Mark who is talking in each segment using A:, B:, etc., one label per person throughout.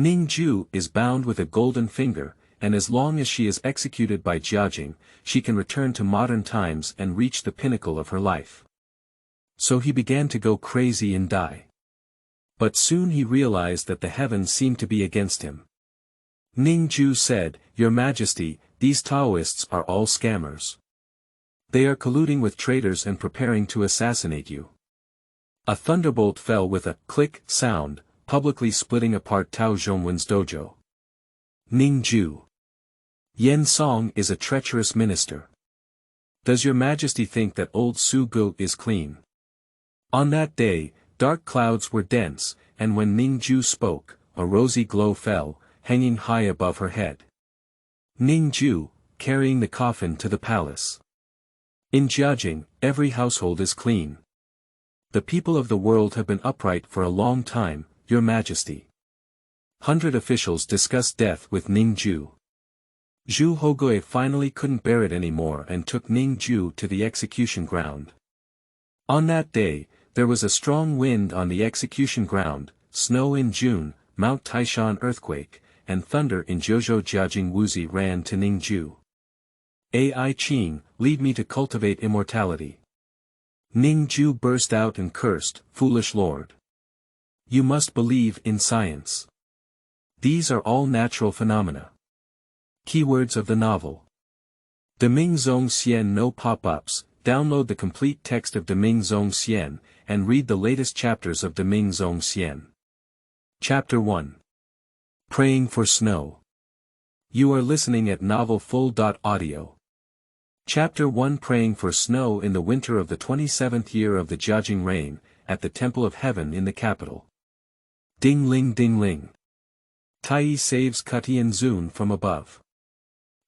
A: Ning Jue is bound with a golden finger, and as long as she is executed by Jiajing, she can return to modern times and reach the pinnacle of her life. So he began to go crazy and die. But soon he realized that the heavens seemed to be against him. Ning Jue said, "Your Majesty, these Taoists are all scammers. They are colluding with traitors and preparing to assassinate you." A thunderbolt fell with a click sound, publicly splitting apart Tao Zhongwen's dojo. Ning Jue. Yen Song is a treacherous minister. Does your Majesty think that old Su Gu is clean? On that day, dark clouds were dense, and when Ning Jue spoke, a rosy glow fell, hanging high above her head. Ning Jue, carrying the coffin to the palace. In Jiajing, every household is clean. The people of the world have been upright for a long time, Your Majesty. 100 officials discussed death with Ning Jue. Zhu Hogui finally couldn't bear it anymore and took Ning Jue to the execution ground. On that day, there was a strong wind on the execution ground, snow in June, Mount Taishan earthquake, and thunder in Zhuzhou. Jiajing Wuzi ran to Ning Jue. "Ai Qing, lead me to cultivate immortality." Ning Jue burst out and cursed, "Foolish lord. You must believe in science. These are all natural phenomena." Keywords of the novel. De Ming Zongxian no pop-ups. Download the complete text of De Ming Zongxian, and read the latest chapters of De Ming Zongxian. Chapter 1. Praying for Snow. You are listening at novelfull.audio. Chapter 1. Praying for Snow. In the winter of the 27th year of the Jiajing reign, at the Temple of Heaven in the capital. Ding ling ding ling. Tai saves Cutian Zun from above.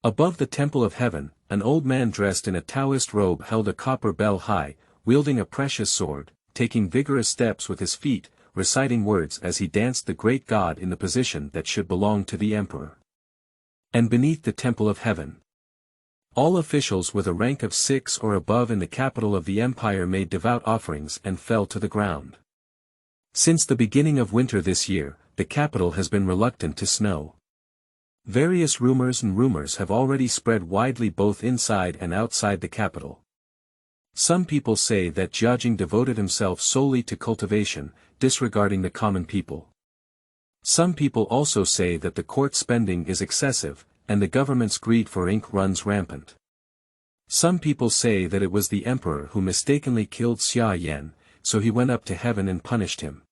A: Above the Temple of Heaven, an old man dressed in a Taoist robe held a copper bell high, wielding a precious sword, taking vigorous steps with his feet, reciting words as he danced the great god in the position that should belong to the emperor. And beneath the Temple of Heaven, all officials with a rank of 6 or above in the capital of the empire made devout offerings and fell to the ground. Since the beginning of winter this year, the capital has been reluctant to snow. Various rumors have already spread widely both inside and outside the capital. Some people say that Jiajing devoted himself solely to cultivation, disregarding the common people. Some people also say that the court spending is excessive, and the government's greed for ink runs rampant. Some people say that it was the emperor who mistakenly killed Tianyan, so he went up to heaven and punished him.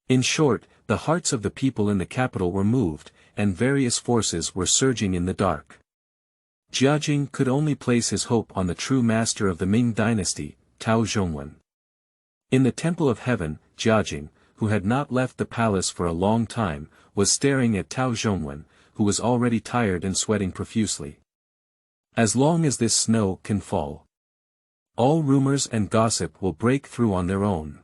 A: In short, the hearts of the people in the capital were moved, and various forces were surging in the dark. Jiajing could only place his hope on the true master of the Ming Dynasty, Tao Zhongwen. In the Temple of Heaven, Jiajing, who had not left the palace for a long time, was staring at Tao Zhongwen, who was already tired and sweating profusely. As long as this snow can fall, all rumors and gossip will break through on their own.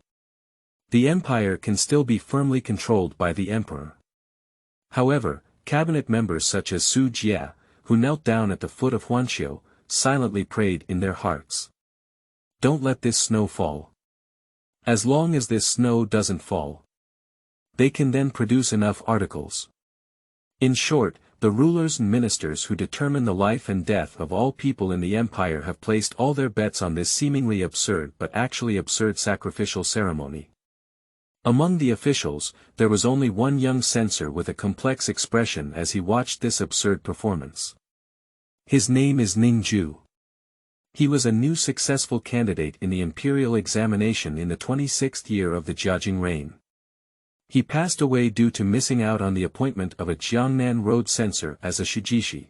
A: The empire can still be firmly controlled by the emperor. However, cabinet members such as Su Jia, who knelt down at the foot of Huanqiu, silently prayed in their hearts. Don't let this snow fall. As long as this snow doesn't fall, they can then produce enough articles. In short, the rulers and ministers who determine the life and death of all people in the empire have placed all their bets on this seemingly absurd but actually absurd sacrificial ceremony. Among the officials, there was only one young censor with a complex expression as he watched this absurd performance. His name is Ning Jue. He was a new successful candidate in the imperial examination in the 26th year of the Jiajing reign. He passed away due to missing out on the appointment of a Jiangnan road censor as a shijishi.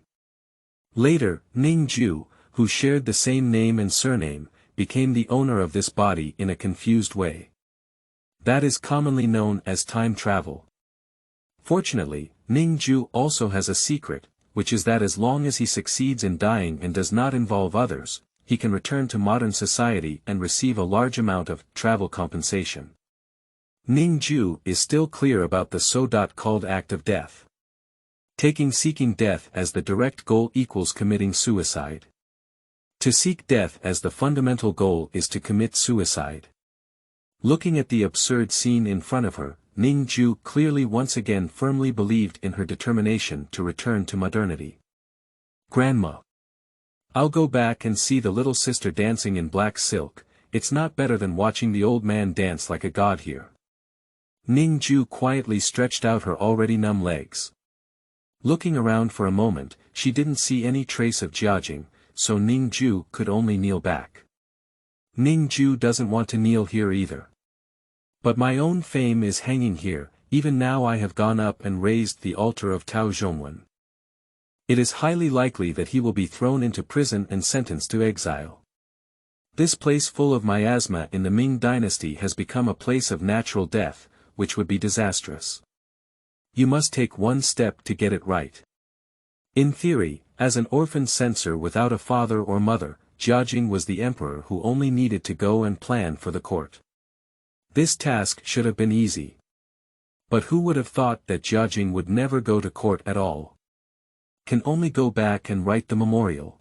A: Later, Ning Jue, who shared the same name and surname, became the owner of this body in a confused way. That is commonly known as time travel. Fortunately, Ning Jue also has a secret, which is that as long as he succeeds in dying and does not involve others, he can return to modern society and receive a large amount of travel compensation. Ning Jue is still clear about the so-called act of death. Seeking death as the direct goal equals committing suicide. To seek death as the fundamental goal is to commit suicide. Looking at the absurd scene in front of her, Ning Jue clearly once again firmly believed in her determination to return to modernity. Grandma. I'll go back and see the little sister dancing in black silk, it's not better than watching the old man dance like a god here. Ning Jue quietly stretched out her already numb legs. Looking around for a moment, she didn't see any trace of Jiajing, so Ning Jue could only kneel back. Ning Jue doesn't want to kneel here either. But my own fame is hanging here, even now I have gone up and raised the altar of Tao Zhongwen. It is highly likely that he will be thrown into prison and sentenced to exile. This place full of miasma in the Ming Dynasty has become a place of natural death, which would be disastrous. You must take one step to get it right. In theory, as an orphan censor without a father or mother, Jiajing was the emperor who only needed to go and plan for the court. This task should have been easy. But who would have thought that Jiajing would never go to court at all? Can only go back and write the memorial.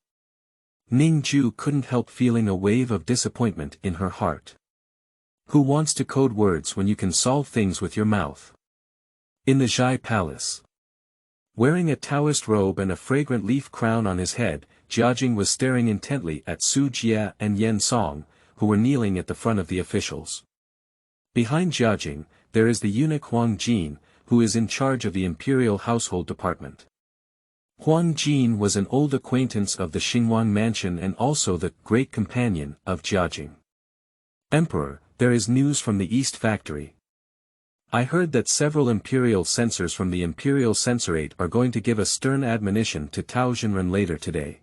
A: Ning Jue couldn't help feeling a wave of disappointment in her heart. Who wants to code words when you can solve things with your mouth? In the Zhai Palace. Wearing a Taoist robe and a fragrant leaf crown on his head, Jiajing was staring intently at Su Jie and Yen Song, who were kneeling at the front of the officials. Behind Jiajing, there is the eunuch Huang Jin, who is in charge of the imperial household department. Huang Jin was an old acquaintance of the Xinguang mansion and also the great companion of Jiajing. Emperor, there is news from the East Factory. I heard that several imperial censors from the imperial censorate are going to give a stern admonition to Tao Zhongwen later today.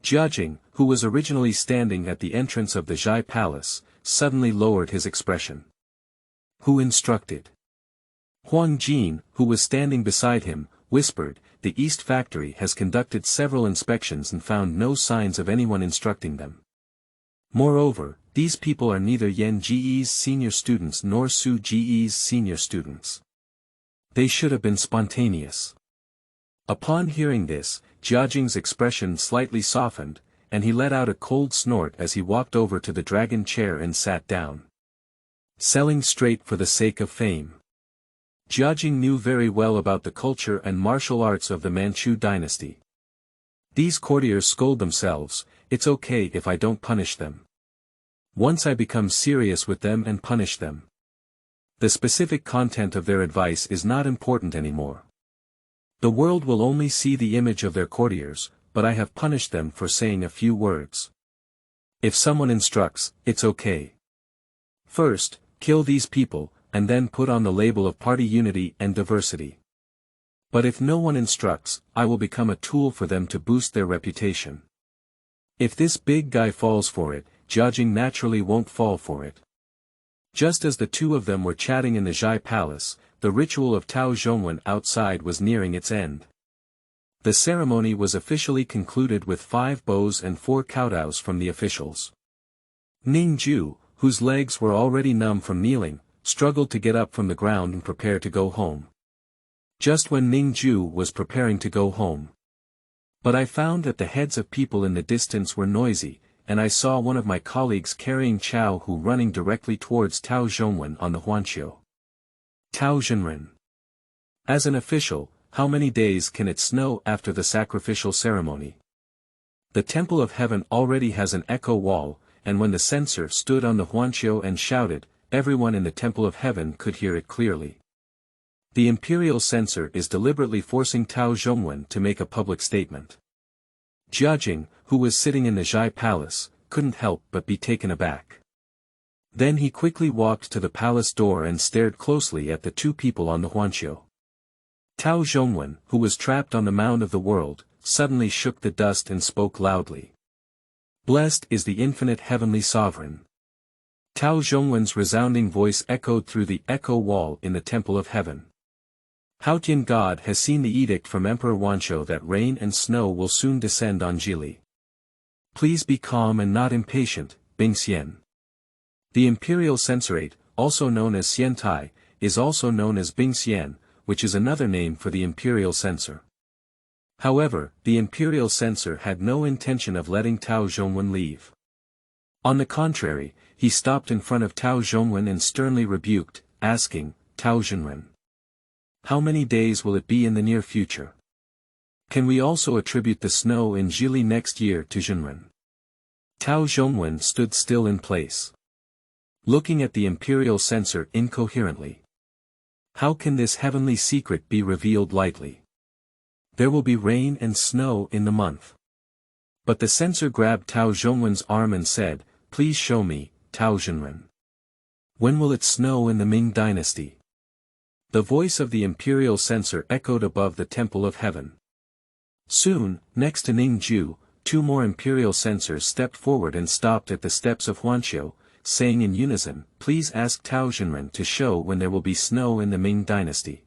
A: Jiajing, who was originally standing at the entrance of the Zhai Palace, suddenly lowered his expression. Who instructed? Huang Jin, who was standing beside him, whispered, the East Factory has conducted several inspections and found no signs of anyone instructing them. Moreover, these people are neither Yan Ji's senior students nor Su Ji's senior students. They should have been spontaneous. Upon hearing this, Jiajing's expression slightly softened, and he let out a cold snort as he walked over to the dragon chair and sat down. Selling straight for the sake of fame. Jiajing knew very well about the culture and martial arts of the Manchu dynasty. These courtiers scold themselves, it's okay if I don't punish them. Once I become serious with them and punish them. The specific content of their advice is not important anymore. The world will only see the image of their courtiers, but I have punished them for saying a few words. If someone instructs, it's okay. First, kill these people, and then put on the label of party unity and diversity. But if no one instructs, I will become a tool for them to boost their reputation. If this big guy falls for it, Jiajing naturally won't fall for it. Just as the two of them were chatting in the Zhai Palace, the ritual of Tao Zhongwen outside was nearing its end. The ceremony was officially concluded with 5 bows and 4 kowtows from the officials. Ning Jue, whose legs were already numb from kneeling, struggled to get up from the ground and prepare to go home. Just when Ning Jue was preparing to go home. But I found that the heads of people in the distance were noisy, and I saw one of my colleagues carrying Chao Hu running directly towards Tao Zhongwen on the Huanqiu. Tao Zhongwen. As an official, how many days can it snow after the sacrificial ceremony? The Temple of Heaven already has an echo wall, and when the censor stood on the Huanqiu and shouted, everyone in the Temple of Heaven could hear it clearly. The imperial censor is deliberately forcing Tao Zhongwen to make a public statement. Jiajing, who was sitting in the Zhai Palace, couldn't help but be taken aback. Then he quickly walked to the palace door and stared closely at the 2 people on the Huanqiu. Tao Zhongwen, who was trapped on the mound of the world, suddenly shook the dust and spoke loudly. Blessed is the infinite heavenly sovereign. Tao Zhongwen's resounding voice echoed through the echo wall in the Temple of Heaven. Haotian God has seen the edict from Emperor Wanqiu that rain and snow will soon descend on Jili. Please be calm and not impatient, Bing Xian. The imperial censorate, also known as Xiantai, is also known as Bing Xian, which is another name for the imperial censor. However, the imperial censor had no intention of letting Tao Zhongwen leave. On the contrary, he stopped in front of Tao Zhongwen and sternly rebuked, asking, Tao Zhongwen. How many days will it be in the near future? Can we also attribute the snow in Jili next year to Zhongwen? Tao Zhongwen stood still in place, looking at the imperial censor incoherently. How can this heavenly secret be revealed lightly? There will be rain and snow in the month. But the censor grabbed Tao Zhongwen's arm and said, "Please show me, Tao Zhongwen. When will it snow in the Ming Dynasty?" The voice of the imperial censor echoed above the temple of heaven. Soon, next to Ning Jue, two more imperial censors stepped forward and stopped at the steps of Huanqiu, saying in unison, "Please ask Tao Zhongwen to show when there will be snow in the Ming Dynasty."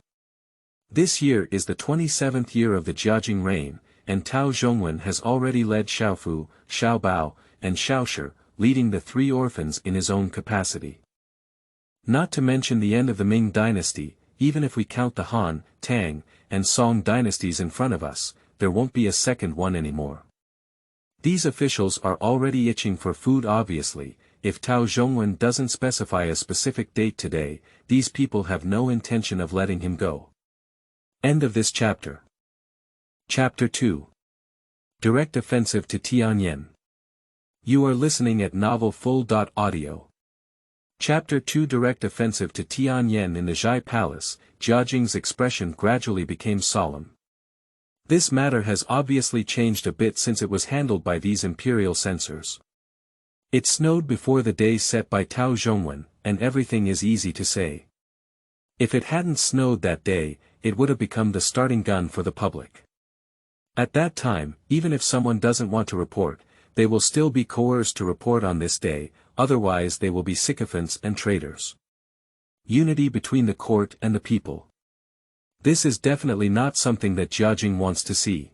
A: This year is the 27th year of the Jiajing reign, and Tao Zhongwen has already led Xiaofu, Xiaobao, and Xiaoshi, leading the three orphans in his own capacity. Not to mention the end of the Ming Dynasty, even if we count the Han, Tang, and Song dynasties in front of us, there won't be a second one anymore. These officials are already itching for food obviously. If Tao Zhongwen doesn't specify a specific date today, these people have no intention of letting him go. End of this chapter. Chapter 2. Direct Offensive to Tianyan. You are listening at novelfull.audio. Chapter 2. Direct Offensive to Tianyan. In the Zhai Palace, Jiajing's expression gradually became solemn. This matter has obviously changed a bit since it was handled by these imperial censors. It snowed before the day set by Tao Zhongwen, and everything is easy to say. If it hadn't snowed that day, it would have become the starting gun for the public. At that time, even if someone doesn't want to report, they will still be coerced to report on this day, otherwise they will be sycophants and traitors. Unity between the court and the people. This is definitely not something that Jiajing wants to see.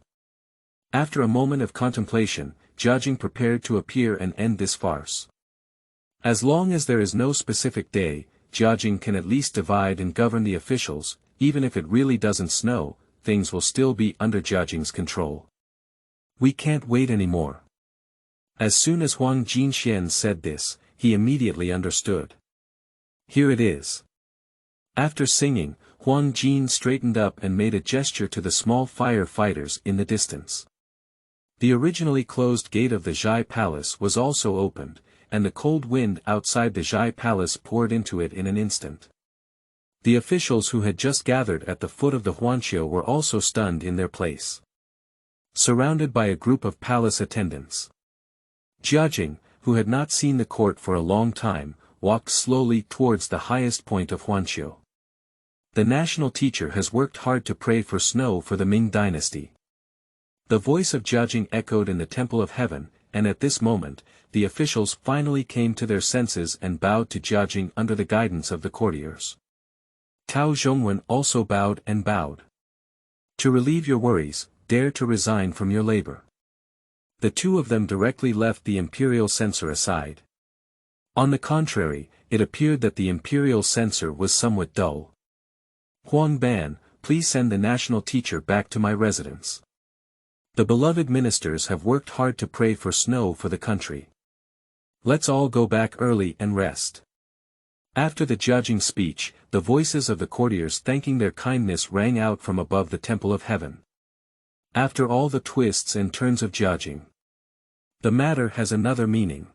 A: After a moment of contemplation, Jiajing prepared to appear and end this farce. As long as there is no specific day, Jiajing can at least divide and govern the officials. Even if it really doesn't snow, things will still be under Jiajing's control. We can't wait anymore. As soon as Huang Jinxian said this, he immediately understood. Here it is. After singing, Huang Jin straightened up and made a gesture to the small firefighters in the distance. The originally closed gate of the Zhai Palace was also opened, and the cold wind outside the Zhai Palace poured into it in an instant. The officials who had just gathered at the foot of the Huanqiu were also stunned in their place, surrounded by a group of palace attendants. Jiajing, who had not seen the court for a long time, walked slowly towards the highest point of Huanqiu. The national teacher has worked hard to pray for snow for the Ming Dynasty. The voice of Jiajing echoed in the Temple of Heaven, and at this moment, the officials finally came to their senses and bowed to Jiajing under the guidance of the courtiers. Tao Zhongwen also bowed and bowed. To relieve your worries, dare to resign from your labor. The two of them directly left the imperial censor aside. On the contrary, it appeared that the imperial censor was somewhat dull. Huang Ban, please send the national teacher back to my residence. The beloved ministers have worked hard to pray for snow for the country. Let's all go back early and rest. After the Jiajing speech, the voices of the courtiers thanking their kindness rang out from above the Temple of Heaven. After all the twists and turns of Jiajing, the matter has another meaning.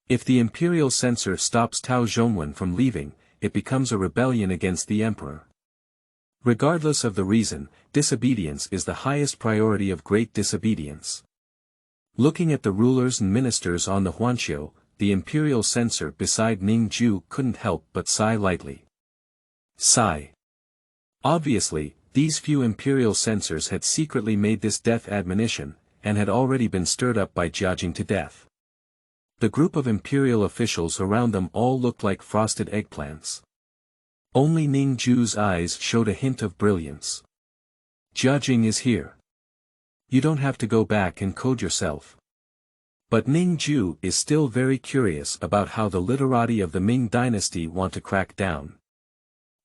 A: If the imperial censor stops Tao Zhongwen from leaving, it becomes a rebellion against the emperor. Regardless of the reason, disobedience is the highest priority of great disobedience. Looking at the rulers and ministers on the Huanqiu, the imperial censor beside Ning Jue couldn't help but sigh lightly. Sigh. Obviously, these few imperial censors had secretly made this death admonition, and had already been stirred up by Jiajing to death. The group of imperial officials around them all looked like frosted eggplants. Only Ning Jue's eyes showed a hint of brilliance. Jiajing is here. You don't have to go back and code yourself. But Ning Jue is still very curious about how the literati of the Ming Dynasty want to crack down.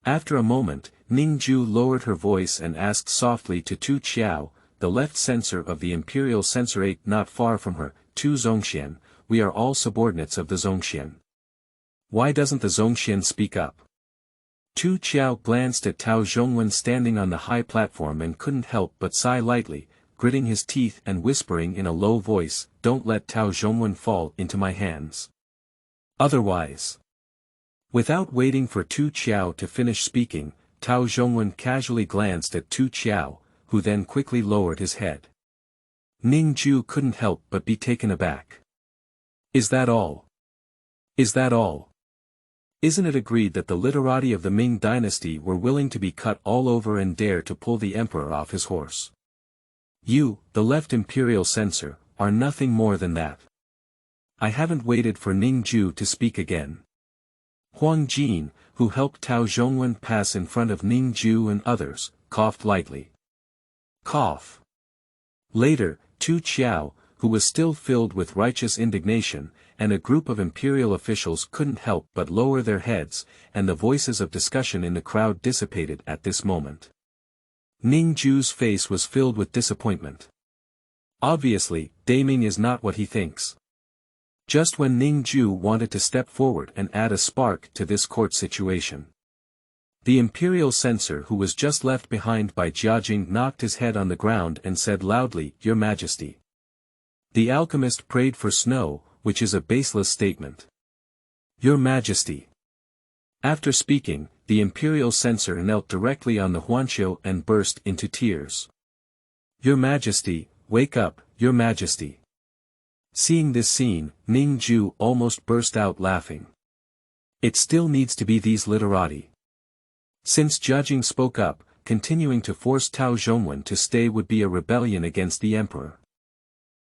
A: After a moment, Ning Jue lowered her voice and asked softly to Tu Qiao, the left censor of the imperial censorate not far from her, Tu Zongxian, we are all subordinates of the Zongxian. Why doesn't the Zongxian speak up? Tu Qiao glanced at Tao Zhongwen standing on the high platform and couldn't help but sigh lightly, gritting his teeth and whispering in a low voice, "Don't let Tao Zhongwen fall into my hands. Otherwise." Without waiting for Tu Qiao to finish speaking, Tao Zhongwen casually glanced at Tu Qiao, who then quickly lowered his head. Ning Jue couldn't help but be taken aback. "Is that all? Is that all? Isn't it agreed that the literati of the Ming Dynasty were willing to be cut all over and dare to pull the emperor off his horse? You, the left imperial censor, are nothing more than that." I haven't waited for Ning Jue to speak again. Huang Jin, who helped Tao Zhongwen pass in front of Ning Jue and others, coughed lightly. Cough. Later, Tu Qiao, who was still filled with righteous indignation, and a group of imperial officials couldn't help but lower their heads, and the voices of discussion in the crowd dissipated at this moment. Ning Jue's face was filled with disappointment. Obviously, Daming is not what he thinks. Just when Ning Jue wanted to step forward and add a spark to this court situation, the imperial censor who was just left behind by Jiajing knocked his head on the ground and said loudly, "Your Majesty." The alchemist prayed for snow, which is a baseless statement. "Your Majesty." After speaking, the imperial censor knelt directly on the huanqiu and burst into tears. "Your Majesty, wake up, Your Majesty." Seeing this scene, Ning Jue almost burst out laughing. It still needs to be these literati. Since Jiajing spoke up, continuing to force Tao Zhongwen to stay would be a rebellion against the emperor.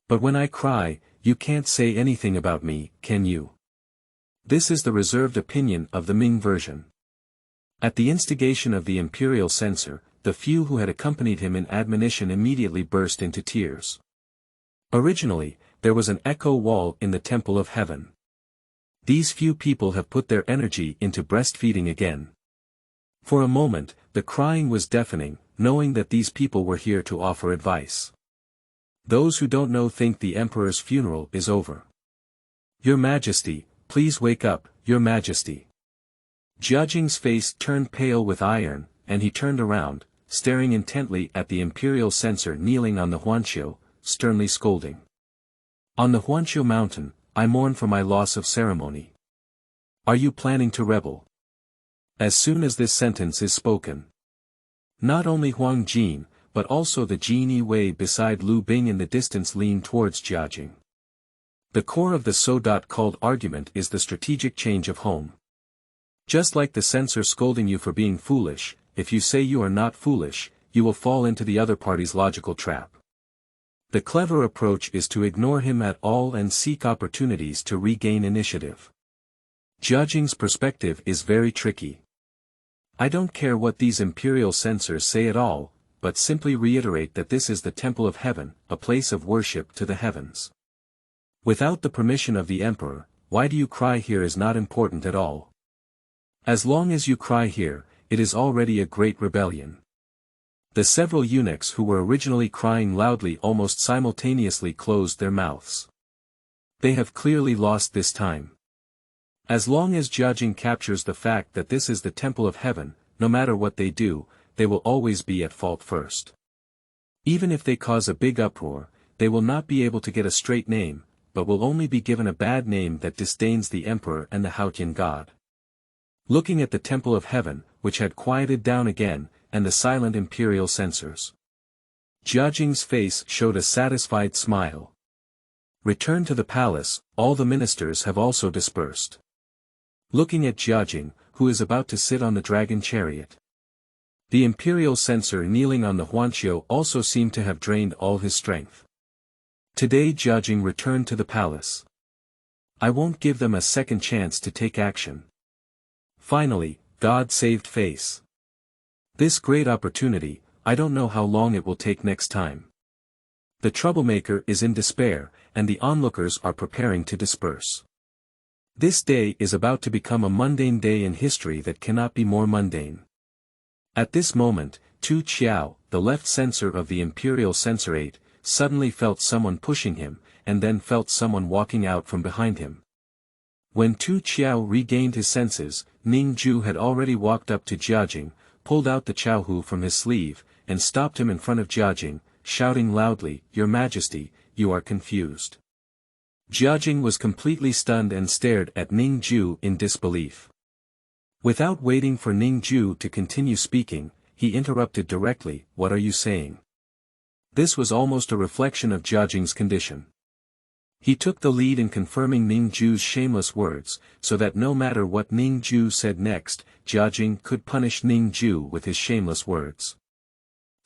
A: "But when I cry, you can't say anything about me, can you?" This is the reserved opinion of the Ming version. At the instigation of the imperial censor, the few who had accompanied him in admonition immediately burst into tears. Originally, there was an echo wall in the temple of heaven. These few people have put their energy into breastfeeding again. For a moment, the crying was deafening, knowing that these people were here to offer advice. Those who don't know think the emperor's funeral is over. "Your Majesty, please wake up, Your Majesty." Jiajing's face turned pale with iron, and he turned around, staring intently at the imperial censor kneeling on the huanqiu, sternly scolding. "On the Huanqiu mountain, I mourn for my loss of ceremony. Are you planning to rebel?" As soon as this sentence is spoken, not only Huang Jin, but also the Jin Wei beside Lu Bing in the distance leaned towards Jiajing. The core of the so-called argument is the strategic change of home. Just like the censor scolding you for being foolish, if you say you are not foolish, you will fall into the other party's logical trap. The clever approach is to ignore him at all and seek opportunities to regain initiative. Jiajing's perspective is very tricky. I don't care what these imperial censors say at all, but simply reiterate that this is the temple of heaven, a place of worship to the heavens. Without the permission of the emperor, why do you cry here is not important at all. As long as you cry here, it is already a great rebellion. The several eunuchs who were originally crying loudly almost simultaneously closed their mouths. They have clearly lost this time. As long as Jiajing captures the fact that this is the temple of heaven, no matter what they do, they will always be at fault first. Even if they cause a big uproar, they will not be able to get a straight name, but will only be given a bad name that disdains the emperor and the Haotian god. Looking at the temple of heaven, which had quieted down again, and the silent imperial censors, Jiajing's face showed a satisfied smile. Return to the palace, all the ministers have also dispersed. Looking at Jiajing, who is about to sit on the dragon chariot. The imperial censor kneeling on the huanqiu also seemed to have drained all his strength. Today Jiajing returned to the palace. I won't give them a second chance to take action. Finally, God saved face. This great opportunity, I don't know how long it will take next time. The troublemaker is in despair, and the onlookers are preparing to disperse. This day is about to become a mundane day in history that cannot be more mundane. At this moment, Tu Qiao, the left censor of the imperial censorate, suddenly felt someone pushing him, and then felt someone walking out from behind him. When Tu Qiao regained his senses, Ning Jue had already walked up to Jiajing, pulled out the Chaohu from his sleeve, and stopped him in front of Jiajing, shouting loudly, "Your Majesty, you are confused." Jiajing was completely stunned and stared at Ning Jue in disbelief. Without waiting for Ning Jue to continue speaking, he interrupted directly, "What are you saying?" This was almost a reflection of Jiajing's condition. He took the lead in confirming Ning Jue's shameless words, so that no matter what Ning Jue said next, Jiajing could punish Ning Jue with his shameless words.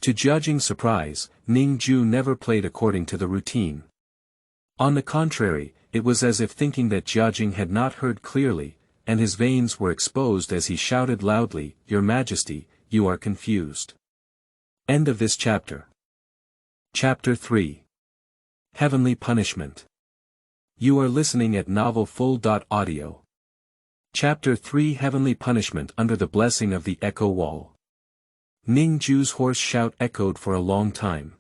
A: To Jiajing's surprise, Ning Jue never played according to the routine. On the contrary, it was as if thinking that Jiajing had not heard clearly, and his veins were exposed as he shouted loudly, "Your Majesty, you are confused." End of this chapter. Chapter 3. Heavenly Punishment. You are listening at novelfull.audio. Chapter 3 Heavenly Punishment under the blessing of the Echo Wall. Ning Jue's hoarse shout echoed for a long time.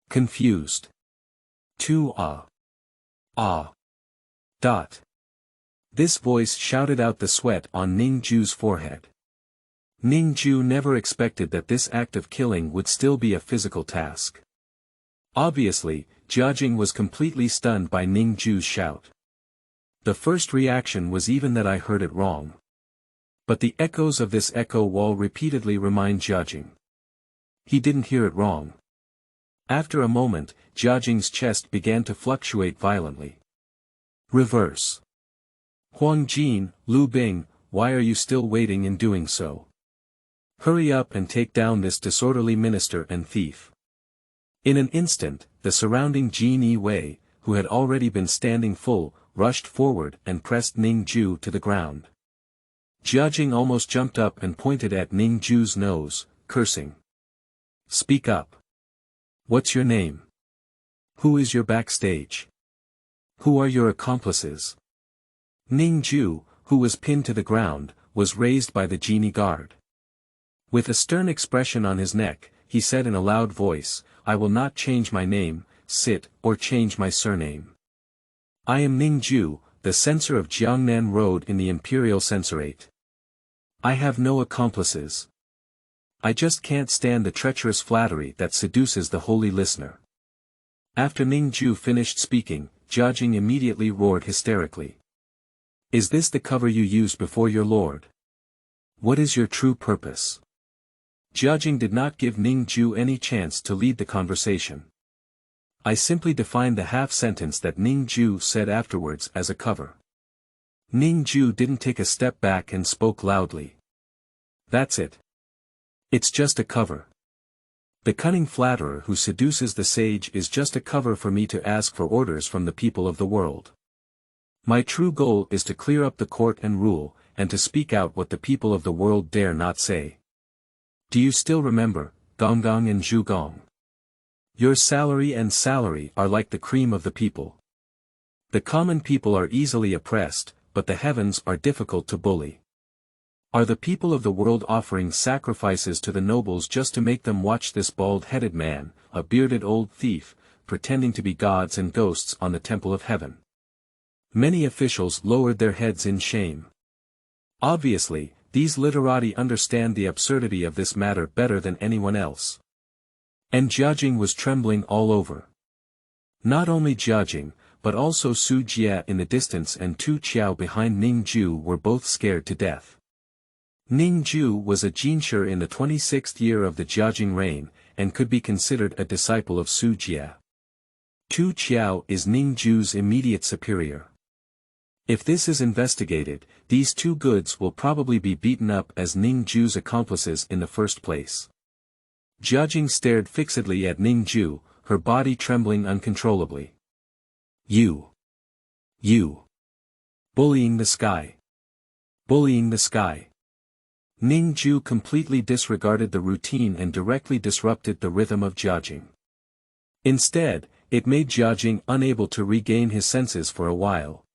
A: Confused. Ah. This voice shouted out the sweat on Ning Jue's forehead. Ning Jue never expected that this act of killing would still be a physical task. Obviously, Jiajing was completely stunned by Ning Jue's shout. The first reaction was even that I heard it wrong. But the echoes of this echo wall repeatedly remind Jiajing. He didn't hear it wrong. After a moment, Jiajing's chest began to fluctuate violently. Reverse. Huang Jin, Lu Bing, why are you still waiting in doing so? Hurry up and take down this disorderly minister and thief. In an instant, the surrounding Jin Yi Wei, who had already been standing full, rushed forward and pressed Ning Jue to the ground. Jiajing almost jumped up and pointed at Ning Jue's nose, cursing. Speak up. What's your name? Who is your backstage? Who are your accomplices? Ning Jue, who was pinned to the ground, was raised by the genie guard. With a stern expression on his neck, he said in a loud voice, I will not change my name, sit, or change my surname. I am Ning Jue, the censor of Jiangnan Road in the Imperial Censorate. I have no accomplices. I just can't stand the treacherous flattery that seduces the holy listener. After Ning Jue finished speaking, Jiajing immediately roared hysterically. Is this the cover you used before your lord? What is your true purpose? Jiajing did not give Ning Jue any chance to lead the conversation. I simply defined the half-sentence that Ning Jue said afterwards as a cover. Ning Jue didn't take a step back and spoke loudly. That's it. It's just a cover. The cunning flatterer who seduces the sage is just a cover for me to ask for orders from the people of the world. My true goal is to clear up the court and rule, and to speak out what the people of the world dare not say. Do you still remember, Gonggong and Zhugong? Your salary are like the cream of the people. The common people are easily oppressed, but the heavens are difficult to bully. Are the people of the world offering sacrifices to the nobles just to make them watch this bald-headed man, a bearded old thief, pretending to be gods and ghosts on the temple of heaven? Many officials lowered their heads in shame. Obviously, these literati understand the absurdity of this matter better than anyone else. And Jiajing was trembling all over. Not only Jiajing, but also Su Jie in the distance and Tu Qiao behind Ning Jue were both scared to death. Ning Jue was a jinshi in the 26th year of the Jiajing reign, and could be considered a disciple of Su Jie. Tu Qiao is Ning Jue's immediate superior. If this is investigated, these two goods will probably be beaten up as Ning Jue's accomplices in the first place. Jiajing stared fixedly at Ning Jue, her body trembling uncontrollably. You. Bullying the sky. Bullying the sky. Ning Jue completely disregarded the routine and directly disrupted the rhythm of Jiajing. Instead, it made Jiajing unable to regain his senses for a while.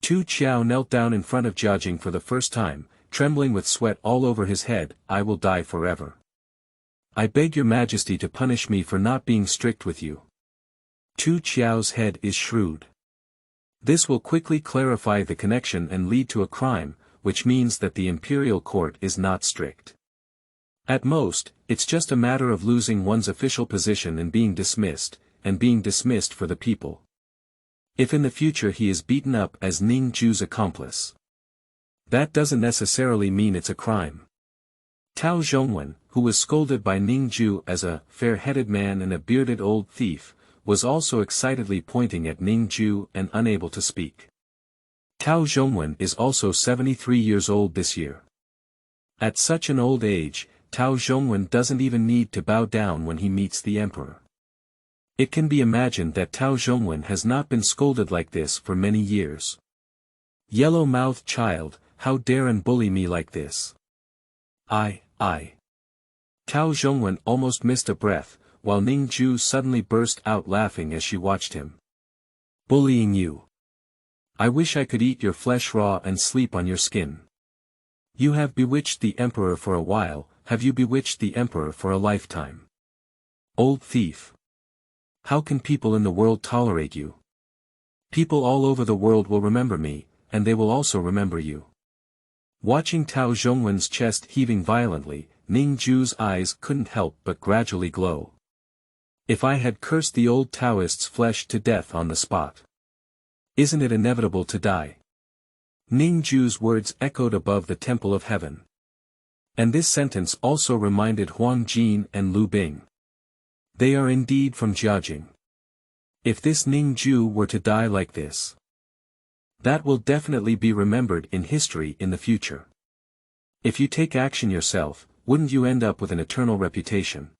A: Tu Qiao knelt down in front of Jiajing for the first time, trembling with sweat all over his head. I will die forever. I beg your majesty to punish me for not being strict with you. Tu Qiao's head is shrewd. This will quickly clarify the connection and lead to a crime, which means that the imperial court is not strict. At most, it's just a matter of losing one's official position and being dismissed for the people. If in the future he is beaten up as Ning Jue's accomplice, that doesn't necessarily mean it's a crime. Tao Zhongwen, who was scolded by Ning Jue as a fair-headed man and a bearded old thief, was also excitedly pointing at Ning Jue and unable to speak. Tao Zhongwen is also 73 years old this year. At such an old age, Tao Zhongwen doesn't even need to bow down when he meets the emperor. It can be imagined that Tao Zhongwen has not been scolded like this for many years. Yellow-mouthed child, how dare and bully me like this? I. Tao Zhongwen almost missed a breath, while Ning Jue suddenly burst out laughing as she watched him. Bullying you? I wish I could eat your flesh raw and sleep on your skin. You have bewitched the emperor for a while, have you bewitched the emperor for a lifetime? Old thief. How can people in the world tolerate you? People all over the world will remember me, and they will also remember you. Watching Tao Zhongwen's chest heaving violently, Ning Jue's eyes couldn't help but gradually glow. If I had cursed the old Taoists' flesh to death on the spot. Isn't it inevitable to die? Ning Jue's words echoed above the temple of heaven. And this sentence also reminded Huang Jin and Lu Bing. They are indeed from Jiajing. If this Ning Jue were to die like this, that will definitely be remembered in history in the future. If you take action yourself, wouldn't you end up with an eternal reputation?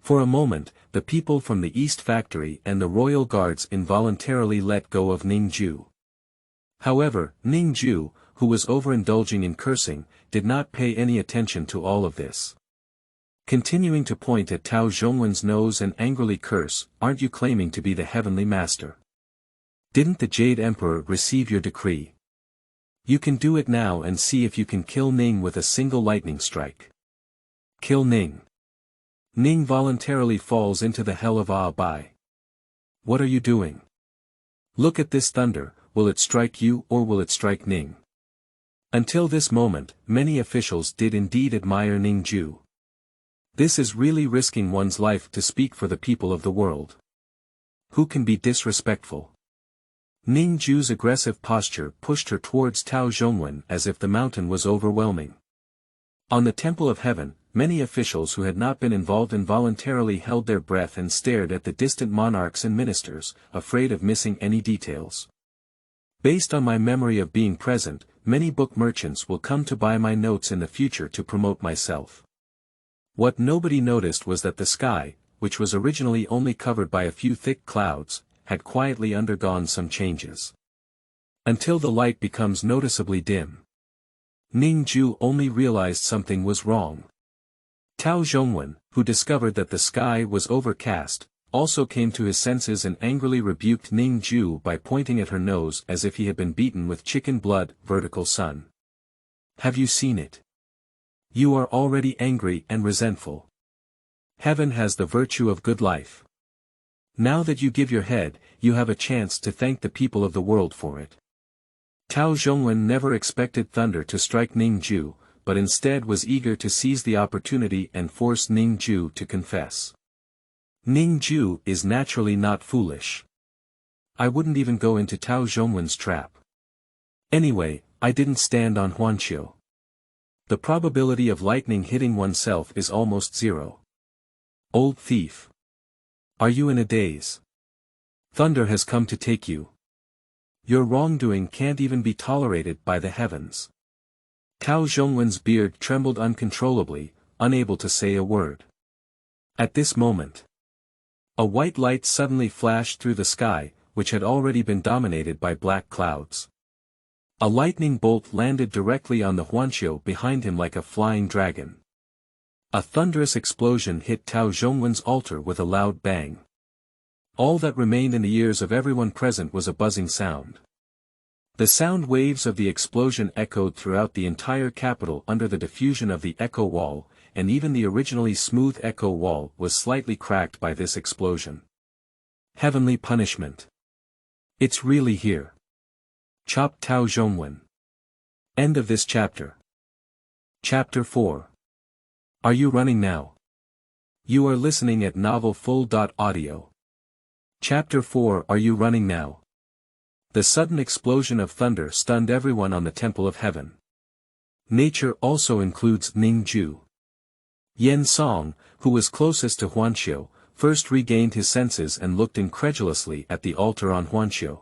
A: For a moment, the people from the East Factory and the royal guards involuntarily let go of Ning Jue. However, Ning Jue, who was overindulging in cursing, did not pay any attention to all of this. Continuing to point at Tao Zhongwen's nose and angrily curse, aren't you claiming to be the heavenly master? Didn't the Jade Emperor receive your decree? You can do it now and see if you can kill Ning with a single lightning strike. Kill Ning. Ning voluntarily falls into the hell of Bai. What are you doing? Look at this thunder, will it strike you or will it strike Ning? Until this moment, many officials did indeed admire Ning Jue. This is really risking one's life to speak for the people of the world. Who can be disrespectful? Ning Jue's aggressive posture pushed her towards Tao Zhongwen as if the mountain was overwhelming. On the Temple of Heaven, many officials who had not been involved involuntarily held their breath and stared at the distant monarchs and ministers, afraid of missing any details. Based on my memory of being present, many book merchants will come to buy my notes in the future to promote myself. What nobody noticed was that the sky, which was originally only covered by a few thick clouds, had quietly undergone some changes. Until the light becomes noticeably dim. Ning Jue only realized something was wrong. Tao Zhongwen, who discovered that the sky was overcast, also came to his senses and angrily rebuked Ning Jue by pointing at her nose as if he had been beaten with chicken blood. Vertical sun. Have you seen it? You are already angry and resentful. Heaven has the virtue of good life. Now that you give your head, you have a chance to thank the people of the world for it. Tao Zhongwen never expected thunder to strike Ning Jue, but instead was eager to seize the opportunity and force Ning Jue to confess. Ning Jue is naturally not foolish. I wouldn't even go into Tao Zhongwen's trap. Anyway, I didn't stand on Huanqiu. The probability of lightning hitting oneself is almost zero. Old thief. Are you in a daze? Thunder has come to take you. Your wrongdoing can't even be tolerated by the heavens. Tao Zhongwen's beard trembled uncontrollably, unable to say a word. At this moment, a white light suddenly flashed through the sky, which had already been dominated by black clouds. A lightning bolt landed directly on the Huanqiu behind him like a flying dragon. A thunderous explosion hit Tao Zhongwen's altar with a loud bang. All that remained in the ears of everyone present was a buzzing sound. The sound waves of the explosion echoed throughout the entire capital under the diffusion of the echo wall, and even the originally smooth echo wall was slightly cracked by this explosion. Heavenly punishment. It's really here. Chop Tao Zhongwen. End of this chapter. Chapter 4. Are you running now? You are listening at novelfull.audio. Chapter 4. Are you running now? The sudden explosion of thunder stunned everyone on the Temple of Heaven. Nature also includes Ning Jue. Yen Song, who was closest to Huanqiu, first regained his senses and looked incredulously at the altar on Huanqiu.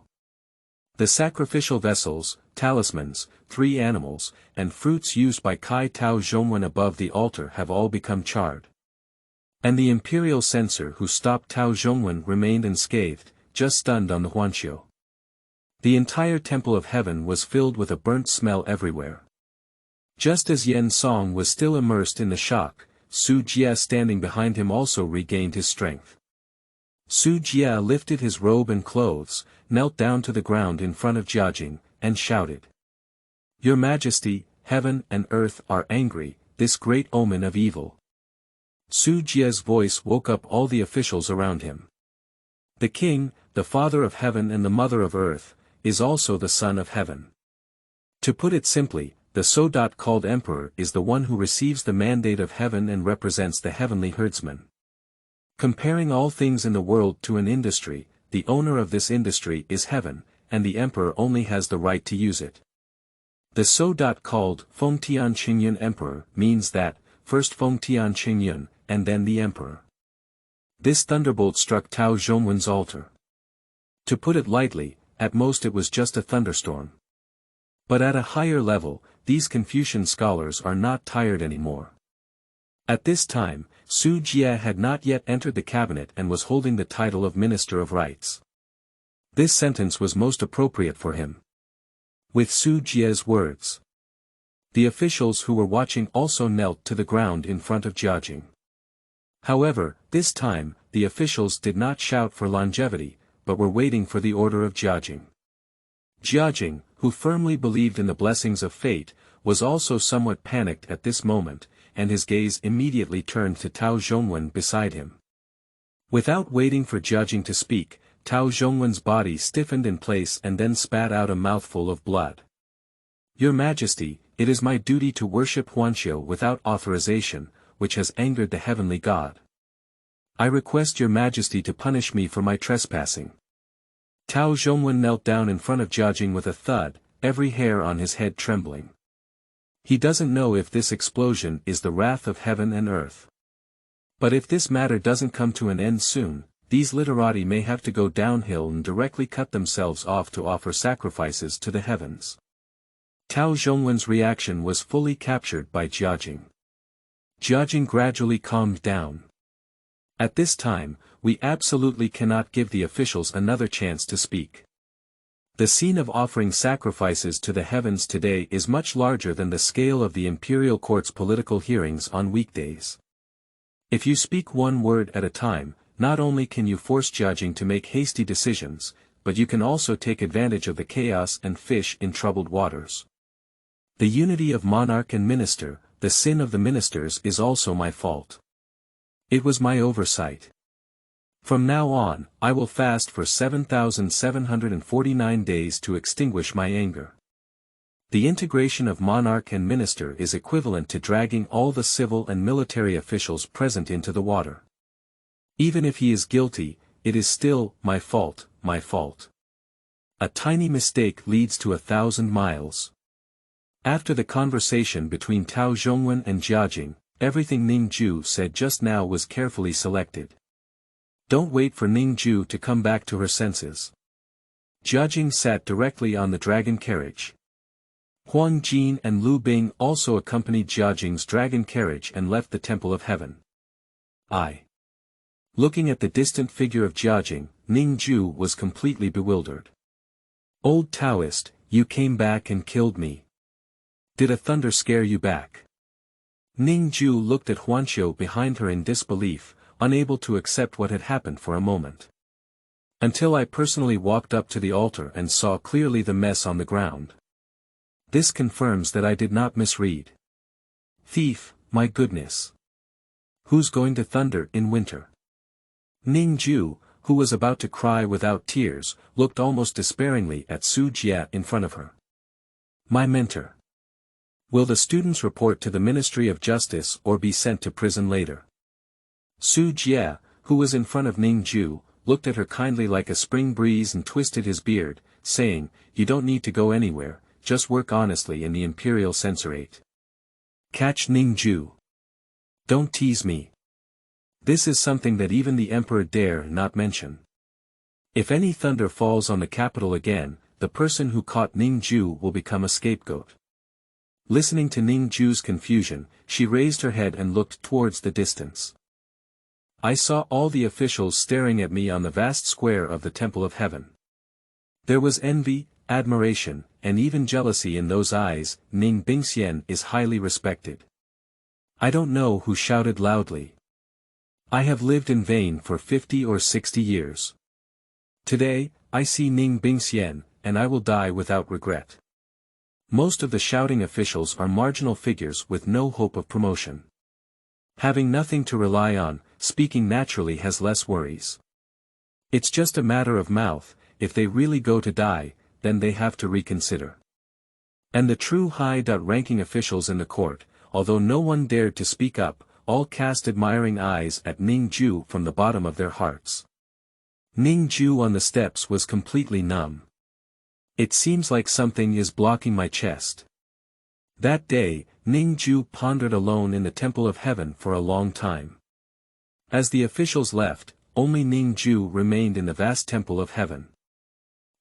A: The sacrificial vessels, talismans, 3 animals, and fruits used by Tao Zhongwen above the altar have all become charred. And the imperial censor who stopped Tao Zhongwen remained unscathed, just stunned on the Huanqiu. The entire Temple of Heaven was filled with a burnt smell everywhere. Just as Yen Song was still immersed in the shock, Su Jie standing behind him also regained his strength. Su Jie lifted his robe and clothes, knelt down to the ground in front of Jiajing, and shouted. Your Majesty, heaven and earth are angry, this great omen of evil. Su Jie's voice woke up all the officials around him. The king, the father of heaven and the mother of earth, is also the son of heaven. To put it simply, the so-called emperor is the one who receives the mandate of heaven and represents the heavenly herdsman. Comparing all things in the world to an industry, the owner of this industry is heaven, and the emperor only has the right to use it. The so-called Fengtian Qingyun emperor means that, first Fengtian Qingyun, and then the emperor. This thunderbolt struck Tao Zhongwen's altar. To put it lightly, at most it was just a thunderstorm. But at a higher level, these Confucian scholars are not tired anymore. At this time, Su Jie had not yet entered the cabinet and was holding the title of Minister of Rights. This sentence was most appropriate for him. With Su Jie's words. The officials who were watching also knelt to the ground in front of Jiajing. However, this time, the officials did not shout for longevity, but were waiting for the order of Jiajing. Jiajing, who firmly believed in the blessings of fate, was also somewhat panicked at this moment, and his gaze immediately turned to Tao Zhongwen beside him. Without waiting for Jiajing to speak, Tao Zhongwen's body stiffened in place and then spat out a mouthful of blood. Your Majesty, it is my duty to worship Huanqiu without authorization, which has angered the heavenly God. I request Your Majesty to punish me for my trespassing. Tao Zhongwen knelt down in front of Jiajing with a thud, every hair on his head trembling. He doesn't know if this explosion is the wrath of heaven and earth. But if this matter doesn't come to an end soon, these literati may have to go downhill and directly cut themselves off to offer sacrifices to the heavens. Tao Zhongwen's reaction was fully captured by Jiajing. Jiajing gradually calmed down. At this time, we absolutely cannot give the officials another chance to speak. The scene of offering sacrifices to the heavens today is much larger than the scale of the imperial court's political hearings on weekdays. If you speak one word at a time, not only can you force Jiajing to make hasty decisions, but you can also take advantage of the chaos and fish in troubled waters. The unity of monarch and minister, the sin of the ministers is also my fault. It was my oversight. From now on, I will fast for 7,749 days to extinguish my anger. The integration of monarch and minister is equivalent to dragging all the civil and military officials present into the water. Even if he is guilty, it is still my fault, my fault. A tiny mistake leads to 1,000 miles. After the conversation between Tao Zhongwen and Jiajing, everything Ning Jue said just now was carefully selected. Don't wait for Ning Jue to come back to her senses. Jiajing sat directly on the dragon carriage. Huang Jin and Lu Bing also accompanied Jiajing's dragon carriage and left the Temple of Heaven. Looking at the distant figure of Jiajing, Ning Jue was completely bewildered. Old Taoist, you came back and killed me. Did a thunder scare you back? Ning Jue looked at Huanqiu behind her in disbelief, unable to accept what had happened for a moment. Until I personally walked up to the altar and saw clearly the mess on the ground. This confirms that I did not misread. Thief, my goodness. Who's going to thunder in winter? Ning Jue, who was about to cry without tears, looked almost despairingly at Su Jie in front of her. My mentor. Will the students report to the Ministry of Justice or be sent to prison later? Su Jie, who was in front of Ning Jue, looked at her kindly like a spring breeze and twisted his beard, saying, You don't need to go anywhere, just work honestly in the Imperial Censorate. Catch Ning Jue. Don't tease me. This is something that even the Emperor dare not mention. If any thunder falls on the capital again, the person who caught Ning Jue will become a scapegoat. Listening to Ning Jue's confusion, she raised her head and looked towards the distance. I saw all the officials staring at me on the vast square of the Temple of Heaven. There was envy, admiration, and even jealousy in those eyes. Ning Bingxian is highly respected. I don't know who shouted loudly. I have lived in vain for 50 or 60 years. Today, I see Ning Bingxian, and I will die without regret. Most of the shouting officials are marginal figures with no hope of promotion. Having nothing to rely on, speaking naturally has less worries. It's just a matter of mouth. If they really go to die, then they have to reconsider. And the true high-ranking officials in the court, although no one dared to speak up, all cast admiring eyes at Ning Jue from the bottom of their hearts. Ning Jue on the steps was completely numb. It seems like something is blocking my chest. That day, Ning Jue pondered alone in the Temple of Heaven for a long time. As the officials left, only Ning Jue remained in the vast Temple of Heaven.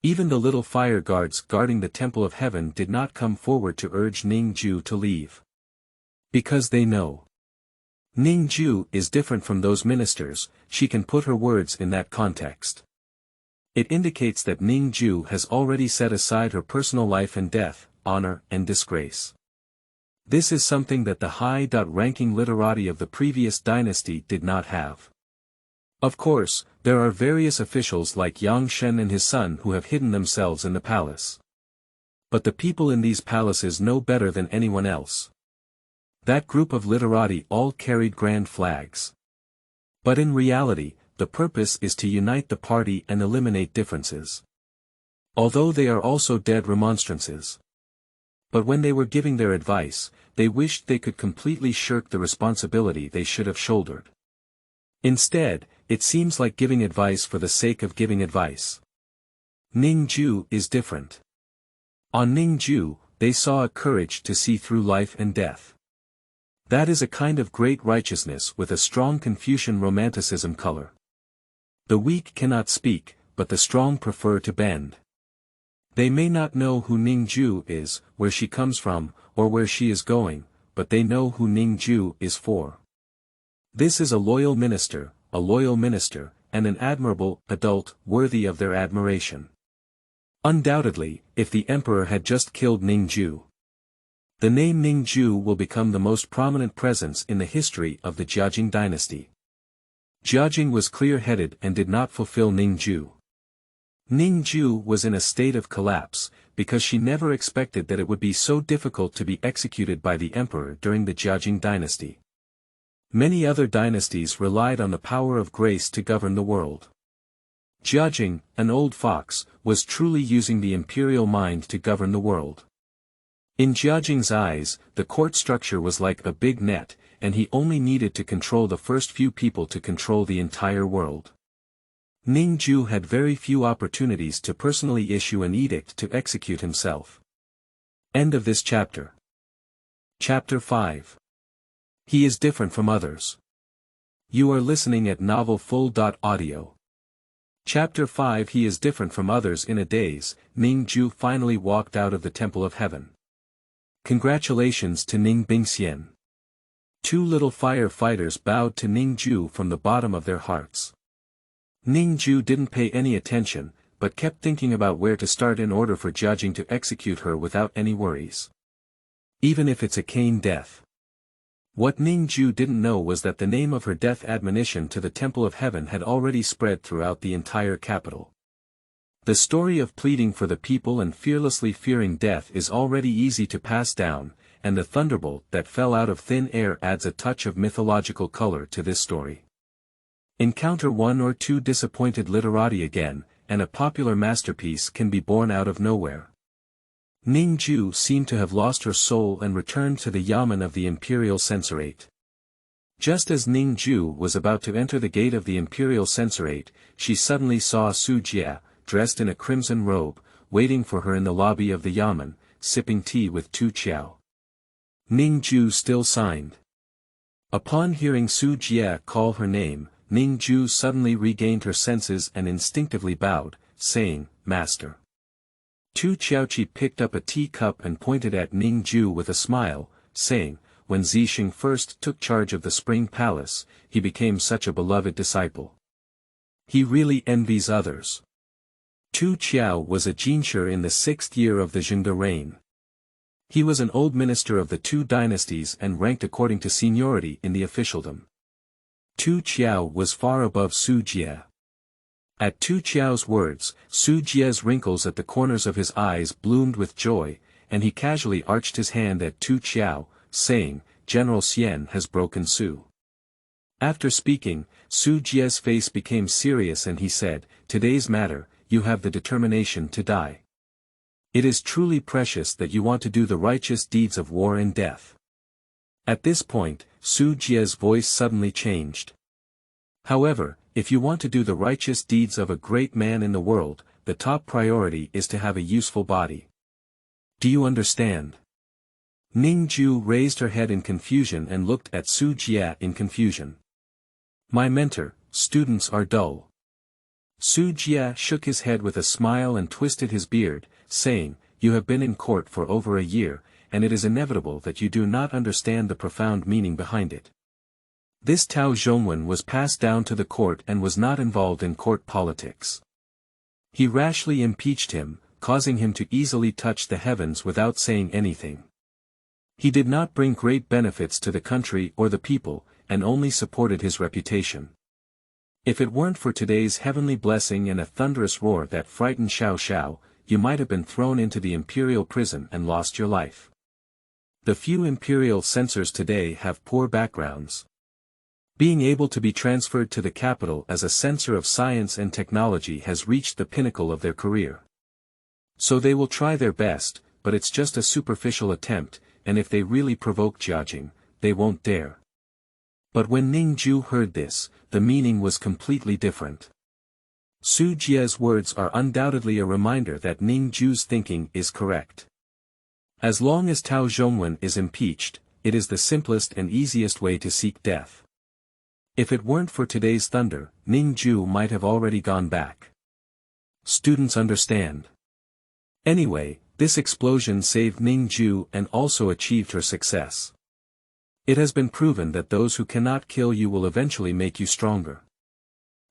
A: Even the little fire guards guarding the Temple of Heaven did not come forward to urge Ning Jue to leave. Because they know. Ning Jue is different from those ministers, she can put her words in that context. It indicates that Ning Jue has already set aside her personal life and death, honor and disgrace. This is something that the high-ranking literati of the previous dynasty did not have. Of course, there are various officials like Yang Shen and his son who have hidden themselves in the palace. But the people in these palaces know better than anyone else. That group of literati all carried grand flags. But in reality, the purpose is to unite the party and eliminate differences. Although they are also dead remonstrances. But when they were giving their advice, they wished they could completely shirk the responsibility they should have shouldered. Instead, it seems like giving advice for the sake of giving advice. Ning Jue is different. On Ning Jue, they saw a courage to see through life and death. That is a kind of great righteousness with a strong Confucian romanticism color. The weak cannot speak, but the strong prefer to bend. They may not know who Ning Jue is, where she comes from, or where she is going, but they know who Ning Jue is for. This is a loyal minister, and an admirable adult worthy of their admiration. Undoubtedly, if the emperor had just killed Ning Jue, the name Ning Jue will become the most prominent presence in the history of the Jiajing dynasty. Jiajing was clear-headed and did not fulfill Ning Jue. Ning Jue was in a state of collapse, because she never expected that it would be so difficult to be executed by the emperor during the Jiajing dynasty. Many other dynasties relied on the power of grace to govern the world. Jiajing, an old fox, was truly using the imperial mind to govern the world. In Jiajing's eyes, the court structure was like a big net, and he only needed to control the first few people to control the entire world. Ning Jue had very few opportunities to personally issue an edict to execute himself. End of this chapter. Chapter 5. He is different from others. You are listening at novelfull.audio. Chapter 5. He is different from others. In a daze, Ning Jue finally walked out of the Temple of Heaven. Congratulations to Ning Bingxian. Two little firefighters bowed to Ning Jue from the bottom of their hearts. Ning Jue didn't pay any attention, but kept thinking about where to start in order for Jiajing to execute her without any worries. Even if it's a cane death. What Ning Jue didn't know was that the name of her death admonition to the Temple of Heaven had already spread throughout the entire capital. The story of pleading for the people and fearlessly fearing death is already easy to pass down, and the thunderbolt that fell out of thin air adds a touch of mythological color to this story. Encounter one or two disappointed literati again, and a popular masterpiece can be born out of nowhere. Ning Jue seemed to have lost her soul and returned to the yamen of the imperial censorate. Just as Ning Jue was about to enter the gate of the imperial censorate, she suddenly saw Su Jie, dressed in a crimson robe, waiting for her in the lobby of the yamen, sipping tea with Tu Qiao. Ning Jue still signed. Upon hearing Su Jie call her name, Ning Jue suddenly regained her senses and instinctively bowed, saying, "Master." Tu Qiaoqi picked up a teacup and pointed at Ning Jue with a smile, saying, "When Zixing first took charge of the Spring Palace, he became such a beloved disciple. He really envies others." Tu Qiao was a jinshi in the 6th year of the Zhengde reign. He was an old minister of the two dynasties and ranked according to seniority in the officialdom. Tu Qiao was far above Su Jie. At Tu Qiao's words, Su Jie's wrinkles at the corners of his eyes bloomed with joy, and he casually arched his hand at Tu Qiao, saying, "General Xian has broken Su." After speaking, Su Jie's face became serious and he said, "Today's matter, you have the determination to die. It is truly precious that you want to do the righteous deeds of war and death." At this point, Su Jie's voice suddenly changed. "However, if you want to do the righteous deeds of a great man in the world, the top priority is to have a useful body. Do you understand?" Ning Jue raised her head in confusion and looked at Su Jie in confusion. "My mentor, students are dull." Su Jie shook his head with a smile and twisted his beard, saying, "You have been in court for over a year, and it is inevitable that you do not understand the profound meaning behind it. This Tao Zhongwen was passed down to the court and was not involved in court politics. He rashly impeached him, causing him to easily touch the heavens without saying anything. He did not bring great benefits to the country or the people, and only supported his reputation. If it weren't for today's heavenly blessing and a thunderous roar that frightened Xiao Xiao, you might have been thrown into the imperial prison and lost your life. The few imperial censors today have poor backgrounds. Being able to be transferred to the capital as a censor of science and technology has reached the pinnacle of their career. So they will try their best, but it's just a superficial attempt, and if they really provoke Jiajing, they won't dare." But when Ning Jue heard this, the meaning was completely different. Su Jie's words are undoubtedly a reminder that Ning Jue's thinking is correct. As long as Tao Zhongwen is impeached, it is the simplest and easiest way to seek death. If it weren't for today's thunder, Ning Jue might have already gone back. Students understand. Anyway, this explosion saved Ning Jue and also achieved her success. It has been proven that those who cannot kill you will eventually make you stronger.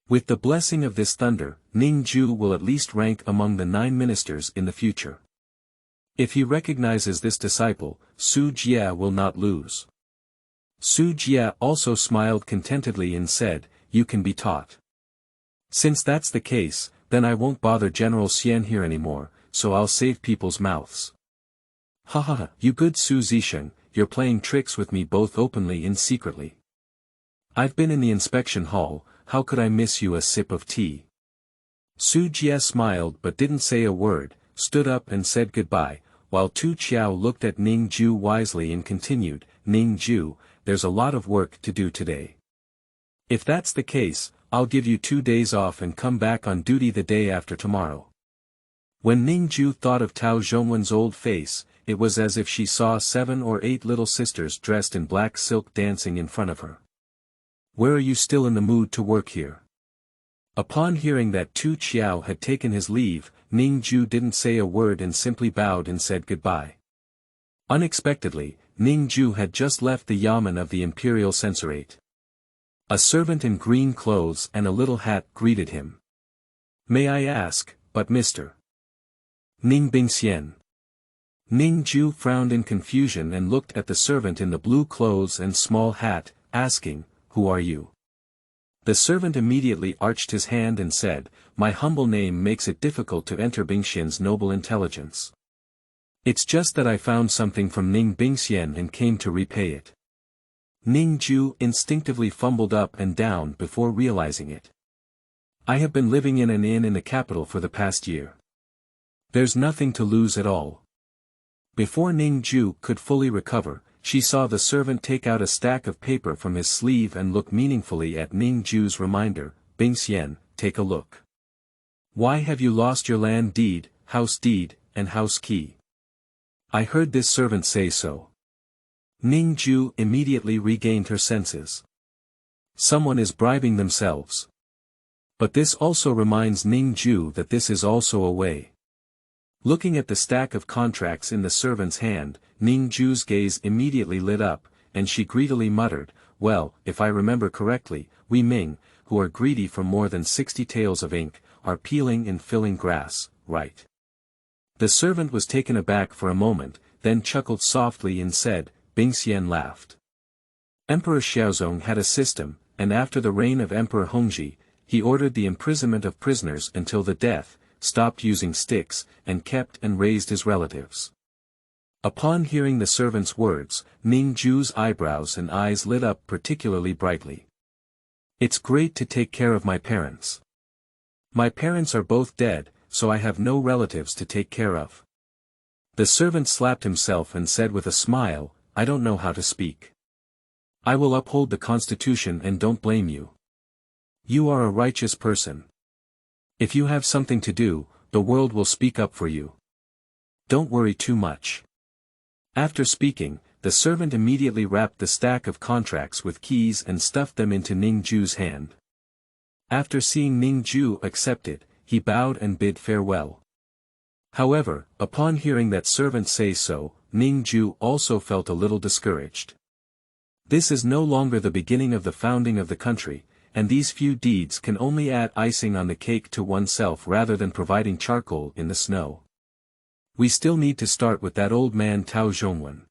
A: With the blessing of this thunder, Ning Jue will at least rank among the 9 ministers in the future. If he recognizes this disciple, Su Jie will not lose. Su Jie also smiled contentedly and said, "You can be taught. Since that's the case, then I won't bother General Xian here anymore, so I'll save people's mouths." "Ha ha ha, you good Su Zixing, you're playing tricks with me both openly and secretly. I've been in the inspection hall, how could I miss you a sip of tea?" Su Jie smiled but didn't say a word, stood up and said goodbye, while Tu Qiao looked at Ning Jue wisely and continued, "Ning Jue, there's a lot of work to do today. If that's the case, I'll give you 2 days off and come back on duty the day after tomorrow." When Ning Jue thought of Tao Zhongwen's old face, it was as if she saw 7 or 8 little sisters dressed in black silk dancing in front of her. "Where are you still in the mood to work here?" Upon hearing that Tu Qiao had taken his leave, Ning Jue didn't say a word and simply bowed and said goodbye. Unexpectedly, Ning Jue had just left the yamen of the imperial censorate. A servant in green clothes and a little hat greeted him. "May I ask, but Mr. Ning Bingxian?" Ning Jue frowned in confusion and looked at the servant in the blue clothes and small hat, asking, "Who are you?" The servant immediately arched his hand and said, "My humble name makes it difficult to enter Bingxian's noble intelligence. It's just that I found something from Ning Bingxian and came to repay it." Ning Jue instinctively fumbled up and down before realizing it. I have been living in an inn in the capital for the past year. There's nothing to lose at all. Before Ning Jue could fully recover, she saw the servant take out a stack of paper from his sleeve and look meaningfully at Ning Jue's reminder. Bingxian, take a look. Why have you lost your land deed, and house key? I heard this servant say so. Ning Jue immediately regained her senses. Someone is bribing themselves. But this also reminds Ning Jue that this is also a way. Looking at the stack of contracts in the servant's hand, Ning Jue's gaze immediately lit up, and she greedily muttered, well, if I remember correctly, we Ming, who are greedy for more than 60 taels of ink, are peeling and filling grass, right? The servant was taken aback for a moment, then chuckled softly and said, Bingxian laughed. Emperor Xiaozong had a system, and after the reign of Emperor Hongji, he ordered the imprisonment of prisoners until the death, stopped using sticks, and kept and raised his relatives. Upon hearing the servant's words, Ning Jue's eyebrows and eyes lit up particularly brightly. It's great to take care of my parents. My parents are both dead, so I have no relatives to take care of. The servant slapped himself and said with a smile, I don't know how to speak. I will uphold the constitution and don't blame you. You are a righteous person. If you have something to do, the world will speak up for you. Don't worry too much. After speaking, the servant immediately wrapped the stack of contracts with keys and stuffed them into Ning Jue's hand. After seeing Ning Jue accept it, he bowed and bid farewell. However, upon hearing that servant say so, Ning Jue also felt a little discouraged. This is no longer the beginning of the founding of the country, and these few deeds can only add icing on the cake to oneself rather than providing charcoal in the snow. We still need to start with that old man Tao Zhongwen.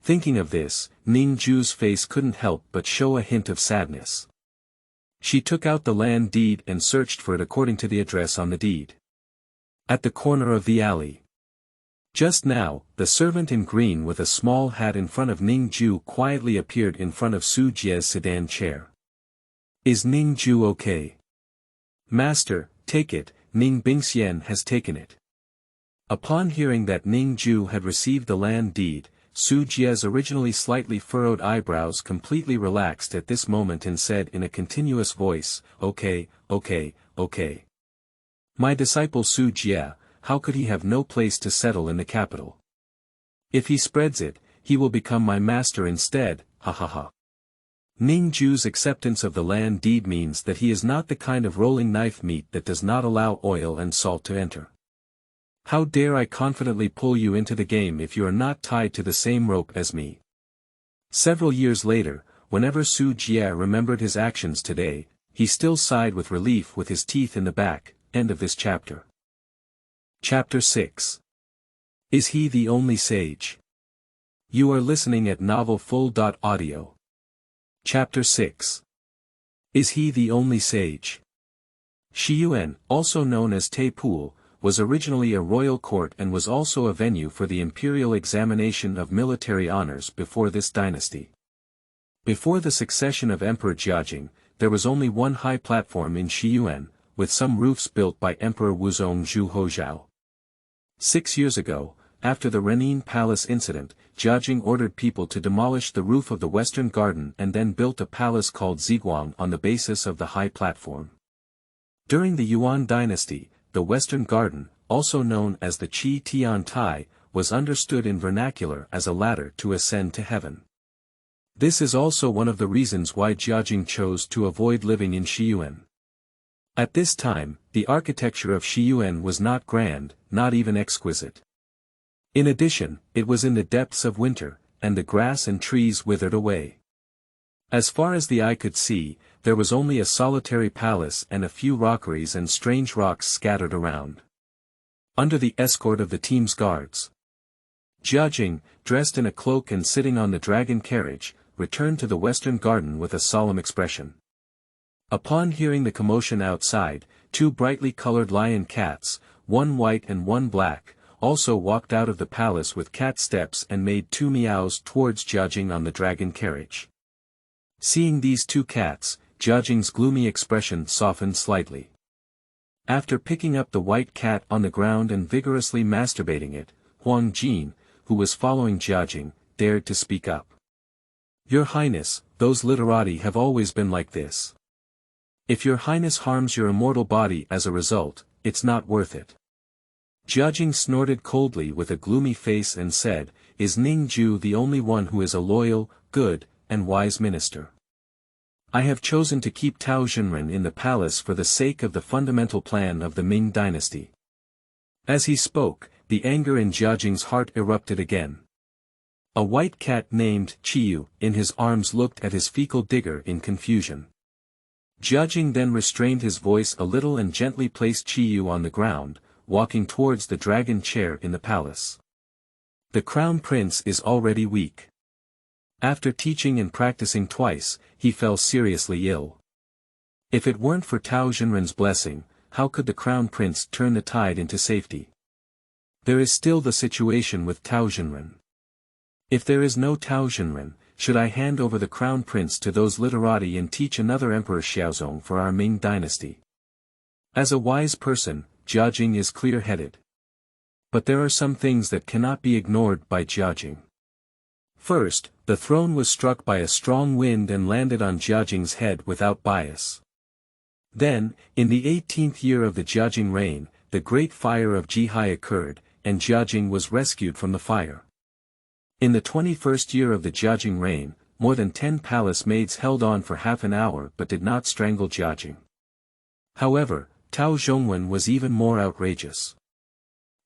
A: Thinking of this, Ning Jue's face couldn't help but show a hint of sadness. She took out the land deed and searched for it according to the address on the deed. At the corner of the alley. Just now, the servant in green with a small hat in front of Ning Jue quietly appeared in front of Su Jie's sedan chair. Is Ning Jue okay? Master, take it, Ning Bingxian has taken it. Upon hearing that Ning Jue had received the land deed, Su Jie's originally slightly furrowed eyebrows completely relaxed at this moment and said in a continuous voice, okay. My disciple Su Jie, how could he have no place to settle in the capital? If he spreads it, he will become my master instead, ha ha ha. Ning Jue's acceptance of the land deed means that he is not the kind of rolling knife meat that does not allow oil and salt to enter. How dare I confidently pull you into the game if you are not tied to the same rope as me? Several years later, whenever Su Jie remembered his actions today, he still sighed with relief with his teeth in the back. End of this chapter. Chapter 6. Is he the only sage? You are listening at novelfull.audio. Chapter 6. Is he the only sage? Shiyuan, also known as Taipool, was originally a royal court and was also a venue for the imperial examination of military honors before this dynasty. Before the succession of Emperor Jiajing, there was only one high platform in Shiyuan, with some roofs built by Emperor Wuzong Zhu Hozhao. 6 years ago, after the Renin Palace incident, Jiajing ordered people to demolish the roof of the Western Garden and then built a palace called Ziguang on the basis of the high platform. During the Yuan Dynasty, the Western Garden, also known as the Qi Tian Tai, was understood in vernacular as a ladder to ascend to heaven. This is also one of the reasons why Jiajing chose to avoid living in Shiyuan. At this time, the architecture of Shiyuan was not grand, not even exquisite. In addition, it was in the depths of winter, and the grass and trees withered away. As far as the eye could see, there was only a solitary palace and a few rockeries and strange rocks scattered around. Under the escort of the team's guards, Jiajing, dressed in a cloak and sitting on the dragon carriage, returned to the Western Garden with a solemn expression. Upon hearing the commotion outside, 2 brightly colored lion cats, one white and one black, also walked out of the palace with cat steps and made 2 meows towards Jiajing on the dragon carriage. Seeing these two cats, Jiajing's gloomy expression softened slightly. After picking up the white cat on the ground and vigorously masturbating it, Huang Jin, who was following Jiajing, dared to speak up. Your Highness, those literati have always been like this. If your Highness harms your immortal body as a result, it's not worth it. Jiajing snorted coldly with a gloomy face and said, Is Ning Jue the only one who is a loyal, good, and wise minister? I have chosen to keep Tao Zhongwen in the palace for the sake of the fundamental plan of the Ming Dynasty. As he spoke, the anger in Jiajing's heart erupted again. A white cat named Qiyu in his arms looked at his fecal digger in confusion. Jiajing then restrained his voice a little and gently placed Qiyu on the ground, walking towards the dragon chair in the palace. The crown prince is already weak. After teaching and practicing twice, he fell seriously ill. If it weren't for Tao Zhongwen's blessing, how could the crown prince turn the tide into safety? There is still the situation with Tao Zhongwen. If there is no Tao Zhongwen, should I hand over the crown prince to those literati and teach another emperor Xiaozong for our Ming dynasty? As a wise person, Jiajing is clear-headed. But there are some things that cannot be ignored by Jiajing. First, the throne was struck by a strong wind and landed on Jiajing's head without bias. Then, in the 18th year of the Jiajing reign, the Great Fire of Jihai occurred, and Jiajing was rescued from the fire. In the 21st year of the Jiajing reign, more than 10 palace maids held on for half an hour but did not strangle Jiajing. However, Tao Zhongwen was even more outrageous.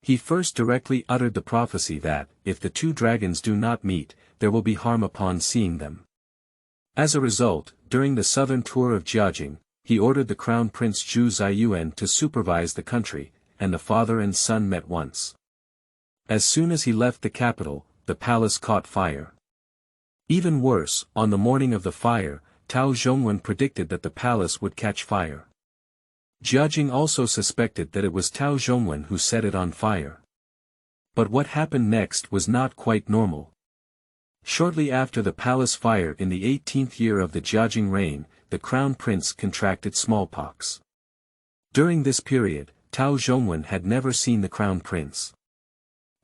A: He first directly uttered the prophecy that, if the two dragons do not meet, there will be harm upon seeing them. As a result, during the southern tour of Jiajing, he ordered the crown prince Zhu Ziyuan to supervise the country, and the father and son met once. As soon as he left the capital, the palace caught fire. Even worse, on the morning of the fire, Tao Zhongwen predicted that the palace would catch fire. Jiajing also suspected that it was Tao Zhongwen who set it on fire. But what happened next was not quite normal. Shortly after the palace fire in the 18th year of the Jiajing reign, the crown prince contracted smallpox. During this period, Tao Zhongwen had never seen the crown prince.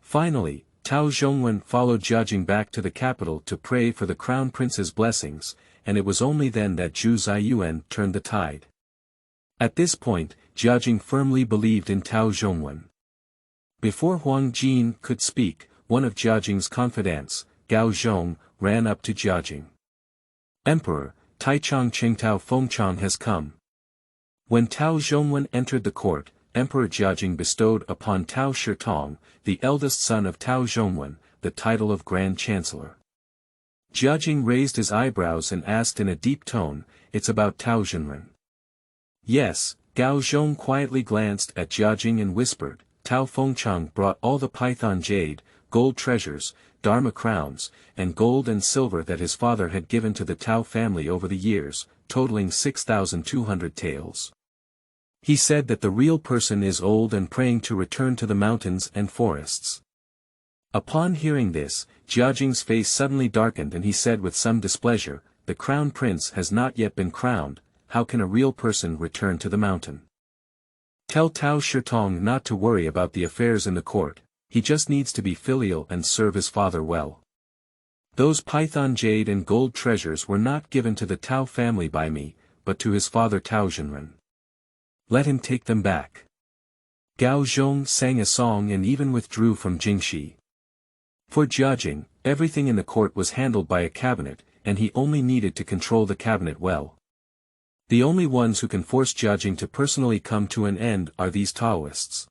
A: Finally, Tao Zhongwen followed Jiajing back to the capital to pray for the crown prince's blessings, and it was only then that Zhu Ziyuan turned the tide. At this point, Jiajing firmly believed in Tao Zhongwen. Before Huang Jin could speak, one of Jiajing's confidants, Gao Zhong, ran up to Jiajing. Emperor, Taichang Qingtao Fengchang has come. When Tao Zhongwen entered the court, Emperor Jiajing bestowed upon Tao Shitong, the eldest son of Tao Zhongwen, the title of Grand Chancellor. Jiajing raised his eyebrows and asked in a deep tone, It's about Tao Zhongwen. Yes, Gao Zhong quietly glanced at Jiajing and whispered, Tao Fengchang brought all the python jade, gold treasures, dharma crowns, and gold and silver that his father had given to the Tao family over the years, totaling 6,200 taels. He said that the real person is old and praying to return to the mountains and forests. Upon hearing this, Jiajing's face suddenly darkened and he said with some displeasure, The crown prince has not yet been crowned, how can a real person return to the mountain? Tell Tao Shitong not to worry about the affairs in the court, he just needs to be filial and serve his father well. Those python jade and gold treasures were not given to the Tao family by me, but to his father Tao Zhongwen. Let him take them back. Gao Zhong sang a song and even withdrew from Jingxi. For Jiajing, everything in the court was handled by a cabinet, and he only needed to control the cabinet well. The only ones who can force Jiajing to personally come to an end are these Taoists.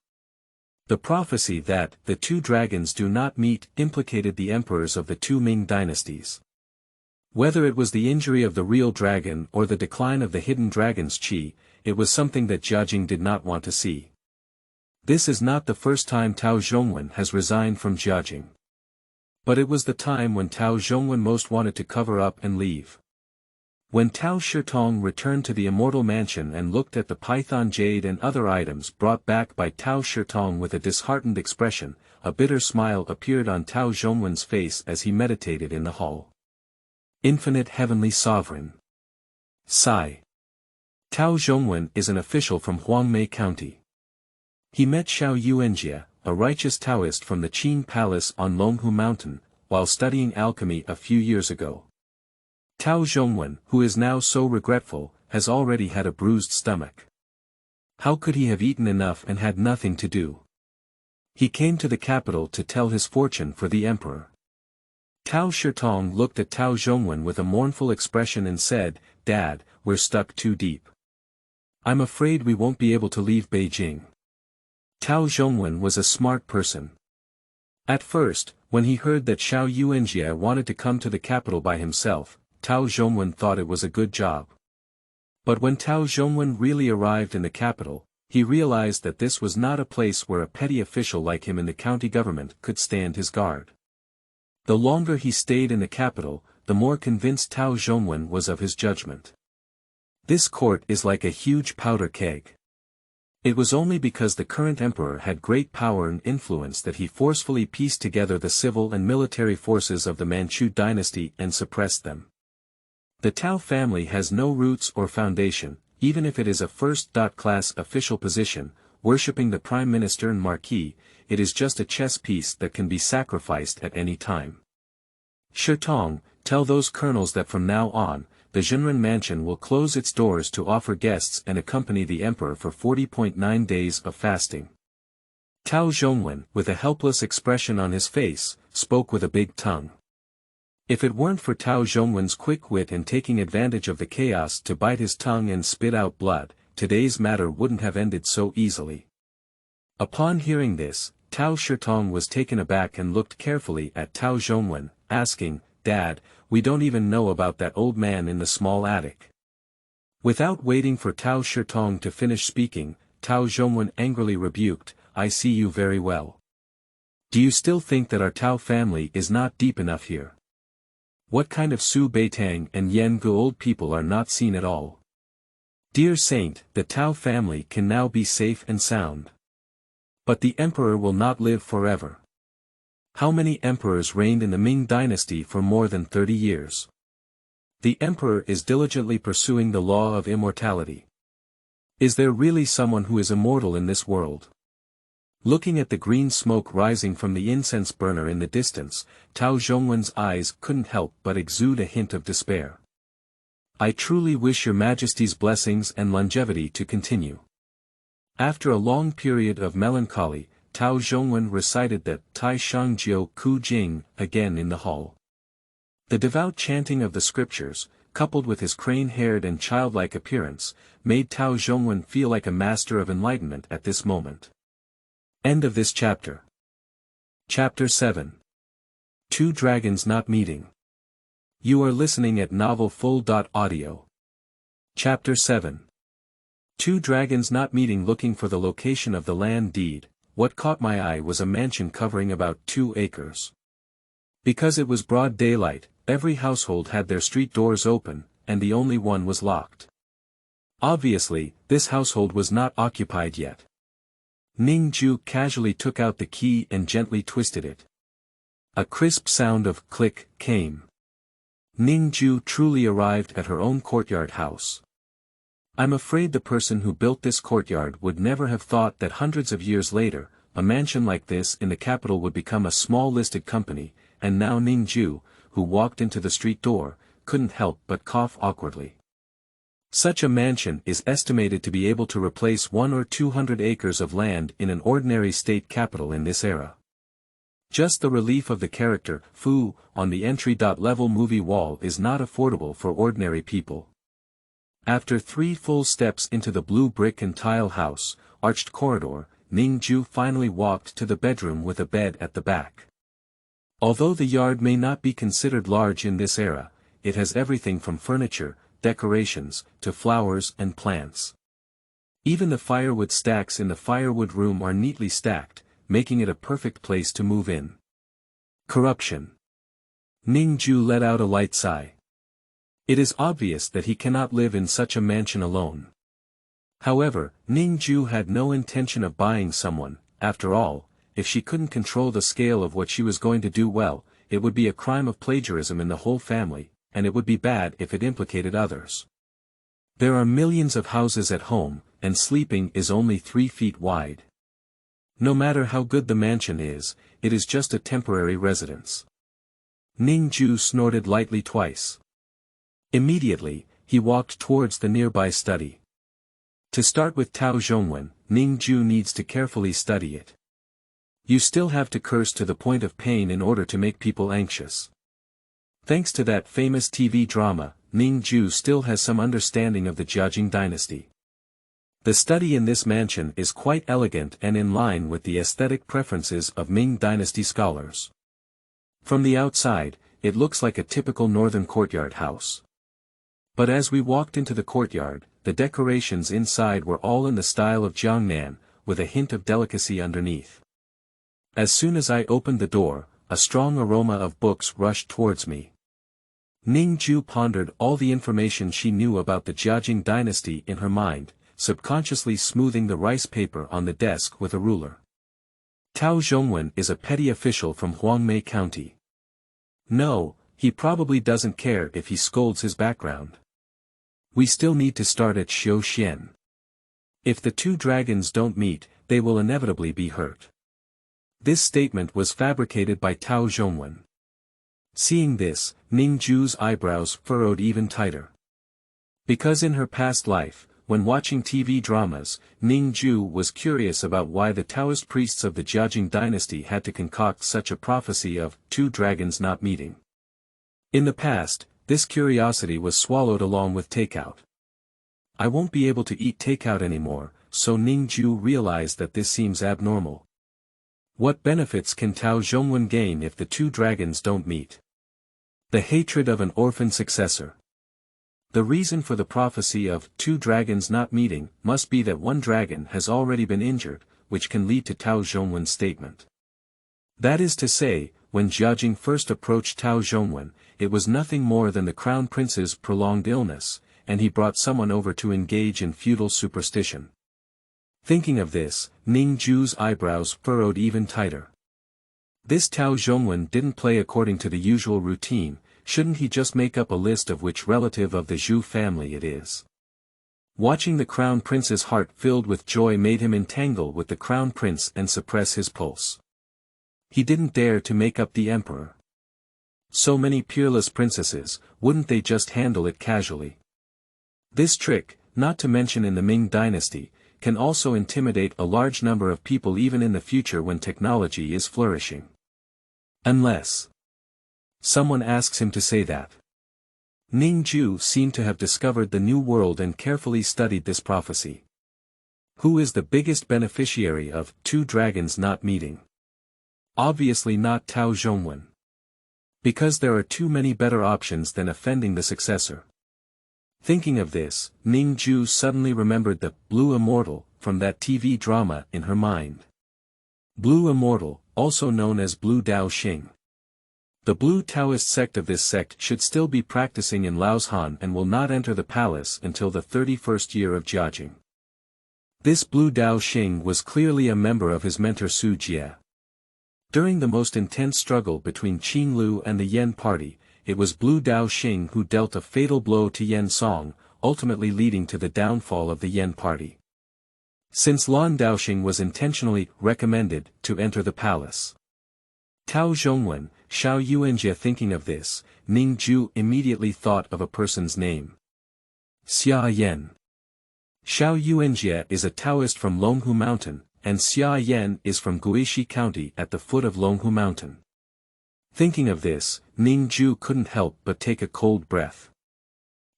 A: The prophecy that the two dragons do not meet implicated the emperors of the two Ming dynasties. Whether it was the injury of the real dragon or the decline of the hidden dragon's qi, it was something that Jiajing did not want to see. This is not the first time Tao Zhongwen has resigned from Jiajing. But it was the time when Tao Zhongwen most wanted to cover up and leave. When Tao Shitong returned to the immortal mansion and looked at the python jade and other items brought back by Tao Shitong with a disheartened expression, a bitter smile appeared on Tao Zhongwen's face as he meditated in the hall. Infinite Heavenly Sovereign. Sigh. Tao Zhongwen is an official from Huangmei County. He met Xiao Yuanjie, a righteous Taoist from the Qin Palace on Longhu Mountain, while studying alchemy a few years ago. Tao Zhongwen, who is now so regretful, has already had a bruised stomach. How could he have eaten enough and had nothing to do? He came to the capital to tell his fortune for the emperor. Tao Shitong looked at Tao Zhongwen with a mournful expression and said, "Dad, we're stuck too deep. I'm afraid we won't be able to leave Beijing." Tao Zhongwen was a smart person. At first, when he heard that Xiao Yuanjie wanted to come to the capital by himself, Tao Zhongwen thought it was a good job. But when Tao Zhongwen really arrived in the capital, he realized that this was not a place where a petty official like him in the county government could stand his guard. The longer he stayed in the capital, the more convinced Tao Zhongwen was of his judgment. This court is like a huge powder keg. It was only because the current emperor had great power and influence that he forcefully pieced together the civil and military forces of the Manchu dynasty and suppressed them. The Tao family has no roots or foundation, even if it is a first-class official position, worshipping the prime minister and marquis. It is just a chess piece that can be sacrificed at any time. Shitong, tell those colonels that from now on, the Zhenren mansion will close its doors to offer guests and accompany the emperor for 40.9 days of fasting. Tao Zhongwen, with a helpless expression on his face, spoke with a big tongue. If it weren't for Tao Zhongwen's quick wit and taking advantage of the chaos to bite his tongue and spit out blood, today's matter wouldn't have ended so easily. Upon hearing this, Tao Shitong was taken aback and looked carefully at Tao Zhongwen, asking, "Dad, we don't even know about that old man in the small attic." Without waiting for Tao Shitong to finish speaking, Tao Zhongwen angrily rebuked, "I see you very well. Do you still think that our Tao family is not deep enough here? What kind of Su Beitang and Yan Gu old people are not seen at all? Dear saint, the Tao family can now be safe and sound. But the emperor will not live forever. How many emperors reigned in the Ming Dynasty for more than 30 years? The emperor is diligently pursuing the law of immortality. Is there really someone who is immortal in this world?" Looking at the green smoke rising from the incense burner in the distance, Tao Zhongwen's eyes couldn't help but exude a hint of despair. "I truly wish Your Majesty's blessings and longevity to continue." After a long period of melancholy, Tao Zhongwen recited the Tai Shang Jiu Ku Jing again in the hall. The devout chanting of the scriptures, coupled with his crane-haired and childlike appearance, made Tao Zhongwen feel like a master of enlightenment at this moment. End of this chapter. Chapter 7. Two Dragons Not Meeting. You are listening at novelfull.audio. Chapter 7. Two dragons not meeting. Looking for the location of the land deed, what caught my eye was a mansion covering about 2 acres. Because it was broad daylight, every household had their street doors open, and the only one was locked. Obviously, this household was not occupied yet. Ning Jue casually took out the key and gently twisted it. A crisp sound of click came. Ning Jue truly arrived at her own courtyard house. I'm afraid the person who built this courtyard would never have thought that hundreds of years later, a mansion like this in the capital would become a small listed company, and now Ning Jue, who walked into the street door, couldn't help but cough awkwardly. Such a mansion is estimated to be able to replace 100 or 200 acres of land in an ordinary state capital in this era. Just the relief of the character, Fu, on the entry-level movie wall is not affordable for ordinary people. After 3 full steps into the blue brick and tile house, arched corridor, Ning Jue finally walked to the bedroom with a bed at the back. Although the yard may not be considered large in this era, it has everything from furniture, decorations, to flowers and plants. Even the firewood stacks in the firewood room are neatly stacked, making it a perfect place to move in. Corruption. Ning Jue let out a light sigh. It is obvious that he cannot live in such a mansion alone. However, Ning Jue had no intention of buying someone. After all, if she couldn't control the scale of what she was going to do, well, it would be a crime of plagiarism in the whole family, and it would be bad if it implicated others. There are millions of houses at home, and sleeping is only 3 feet wide. No matter how good the mansion is, it is just a temporary residence. Ning Jue snorted lightly twice. Immediately, he walked towards the nearby study. To start with Tao Zhongwen, Ning Jue needs to carefully study it. You still have to curse to the point of pain in order to make people anxious. Thanks to that famous TV drama, Ning Jue still has some understanding of the Jiajing dynasty. The study in this mansion is quite elegant and in line with the aesthetic preferences of Ming Dynasty scholars. From the outside, it looks like a typical northern courtyard house. But as we walked into the courtyard, the decorations inside were all in the style of Jiangnan, with a hint of delicacy underneath. As soon as I opened the door, a strong aroma of books rushed towards me. Ning Jue pondered all the information she knew about the Jiajing dynasty in her mind, subconsciously smoothing the rice paper on the desk with a ruler. Tao Zhongwen is a petty official from Huangmei County. No, he probably doesn't care if he scolds his background. We still need to start at Xiu. If the 2 dragons don't meet, they will inevitably be hurt. This statement was fabricated by Tao Zhongwen. Seeing this, Ning Jue's eyebrows furrowed even tighter. Because in her past life, when watching TV dramas, Ning Jue was curious about why the Taoist priests of the Jiajing dynasty had to concoct such a prophecy of 2 dragons not meeting. In the past, this curiosity was swallowed along with takeout. I won't be able to eat takeout anymore, so Ning Jue realized that this seems abnormal. What benefits can Tao Zhongwen gain if the 2 dragons don't meet? The hatred of an orphan successor. The reason for the prophecy of 2 dragons not meeting must be that 1 dragon has already been injured, which can lead to Tao Zhongwen's statement. That is to say, when Jiajing first approached Tao Zhongwen, it was nothing more than the crown prince's prolonged illness, and he brought someone over to engage in feudal superstition. Thinking of this, Ning Jue's eyebrows furrowed even tighter. This Tao Zhongwen didn't play according to the usual routine. Shouldn't he just make up a list of which relative of the Zhu family it is? Watching the crown prince's heart filled with joy made him entangle with the crown prince and suppress his pulse. He didn't dare to make up the emperor. So many peerless princesses, wouldn't they just handle it casually? This trick, not to mention in the Ming Dynasty, can also intimidate a large number of people even in the future when technology is flourishing. Unless someone asks him to say that. Ning Jue seemed to have discovered the new world and carefully studied this prophecy. Who is the biggest beneficiary of 2 dragons not meeting? Obviously not Tao Zhongwen. Because there are too many better options than offending the successor. Thinking of this, Ning Jue suddenly remembered the Blue Immortal from that TV drama in her mind. Blue Immortal, also known as Blue Dao Xing. The Blue Taoist sect of this sect should still be practicing in Laoshan and will not enter the palace until the 31st year of Jiajing. This Blue Dao Xing was clearly a member of his mentor Su Jie. During the most intense struggle between Qing Lu and the Yan party, it was Blue Dao Xing who dealt a fatal blow to Yan Song, ultimately leading to the downfall of the Yan party. Since Lan Daoxing was intentionally recommended to enter the palace. Tao Zhongwen, Xiao Yuanjie. Thinking of this, Ning Jue immediately thought of a person's name. Xia Yan. Xiao Yuanjie is a Taoist from Longhu Mountain, and Xia Yan is from Guishi County at the foot of Longhu Mountain. Thinking of this, Ning Jue couldn't help but take a cold breath.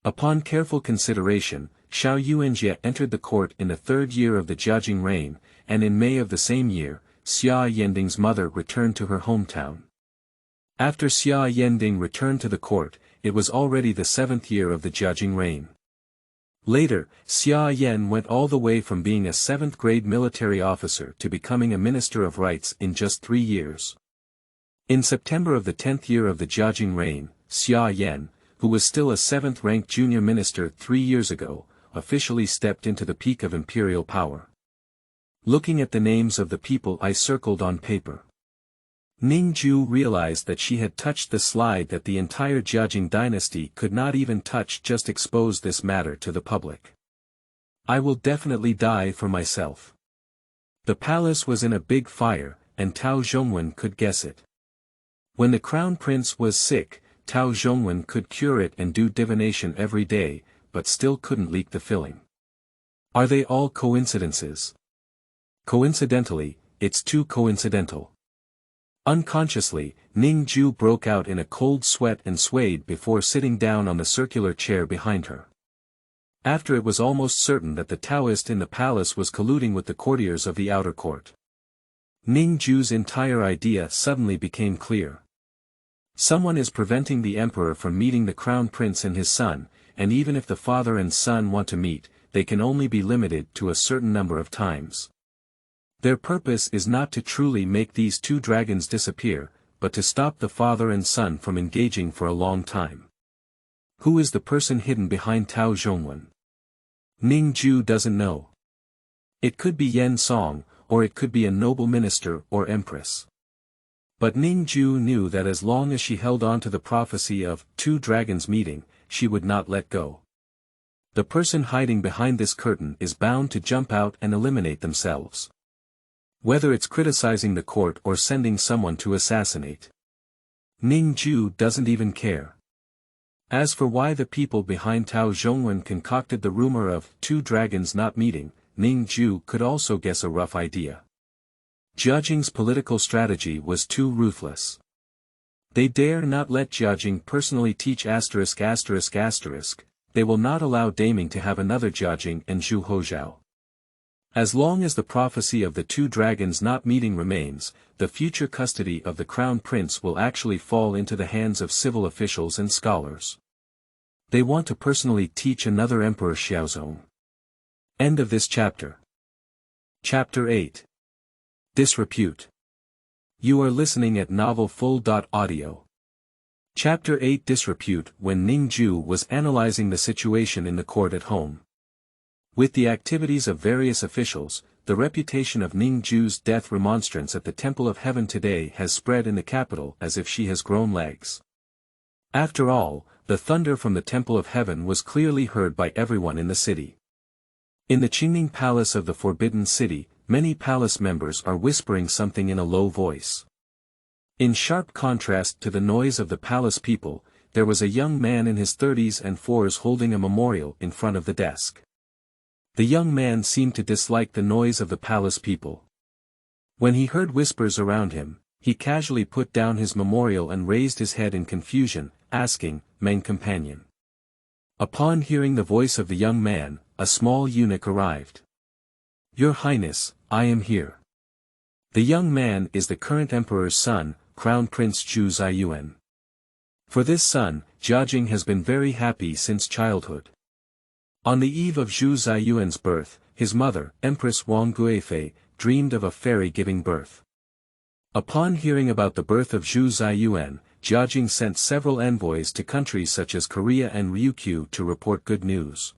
A: Upon careful consideration, Xiao Yuanjie entered the court in the 3rd year of the Jiajing reign, and in May of the same year, Xia Yending's mother returned to her hometown. After Xia Yending returned to the court, it was already the 7th year of the Jiajing reign. Later, Xia Yan went all the way from being a 7th-grade military officer to becoming a minister of rights in just 3 years. In September of the 10th year of the Jiajing reign, Xia Yan, who was still a 7th-ranked junior minister 3 years ago, officially stepped into the peak of imperial power. Looking at the names of the people I circled on paper. Ning Jue realized that she had touched the slide that the entire Jiajing dynasty could not even touch. Just expose this matter to the public. I will definitely die for myself. The palace was in a big fire, and Tao Zhongwen could guess it. When the crown prince was sick, Tao Zhongwen could cure it and do divination every day, but still couldn't leak the filling. Are they all coincidences? Coincidentally, it's too coincidental. Unconsciously, Ning Jue broke out in a cold sweat and swayed before sitting down on the circular chair behind her. After it was almost certain that the Taoist in the palace was colluding with the courtiers of the outer court. Ning Jue's entire idea suddenly became clear. Someone is preventing the emperor from meeting the crown prince and his son, and even if the father and son want to meet, they can only be limited to a certain number of times. Their purpose is not to truly make these two dragons disappear, but to stop the father and son from engaging for a long time. Who is the person hidden behind Tao Zhongwen? Ning Jue doesn't know. It could be Yen Song, or it could be a noble minister or empress. But Ning Jue knew that as long as she held on to the prophecy of two dragons meeting, she would not let go. The person hiding behind this curtain is bound to jump out and eliminate themselves. Whether it's criticizing the court or sending someone to assassinate. Ning Jue doesn't even care. As for why the people behind Tao Zhongwen concocted the rumor of two dragons not meeting, Ning Jue could also guess a rough idea. Jiajing's political strategy was too ruthless. They dare not let Jiajing personally teach *****. They will not allow Daming to have another Jiajing and Zhu Hozhao. As long as the prophecy of the two dragons not meeting remains, the future custody of the crown prince will actually fall into the hands of civil officials and scholars. They want to personally teach another emperor Xiaozong. End of this chapter. Chapter 8. Disrepute. You are listening at novelfull.audio. Chapter 8 Disrepute. When Ning Jue was analyzing the situation in the court at home. With the activities of various officials, the reputation of Ning Jue's death remonstrance at the Temple of Heaven today has spread in the capital as if she has grown legs. After all, the thunder from the Temple of Heaven was clearly heard by everyone in the city. In the Qingning Palace of the Forbidden City, many palace members are whispering something in a low voice. In sharp contrast to the noise of the palace people, there was a young man in his 30s and 40s holding a memorial in front of the desk. The young man seemed to dislike the noise of the palace people. When he heard whispers around him, he casually put down his memorial and raised his head in confusion, asking, "Meng companion?" Upon hearing the voice of the young man, a small eunuch arrived. "Your Highness, I am here." The young man is the current emperor's son, Crown Prince Zhu Ziyuan. For this son, Jiajing has been very happy since childhood. On the eve of Zhu Ziyuan's birth, his mother, Empress Wang Guifei, dreamed of a fairy giving birth. Upon hearing about the birth of Zhu Ziyuan, Jiajing sent several envoys to countries such as Korea and Ryukyu to report good news.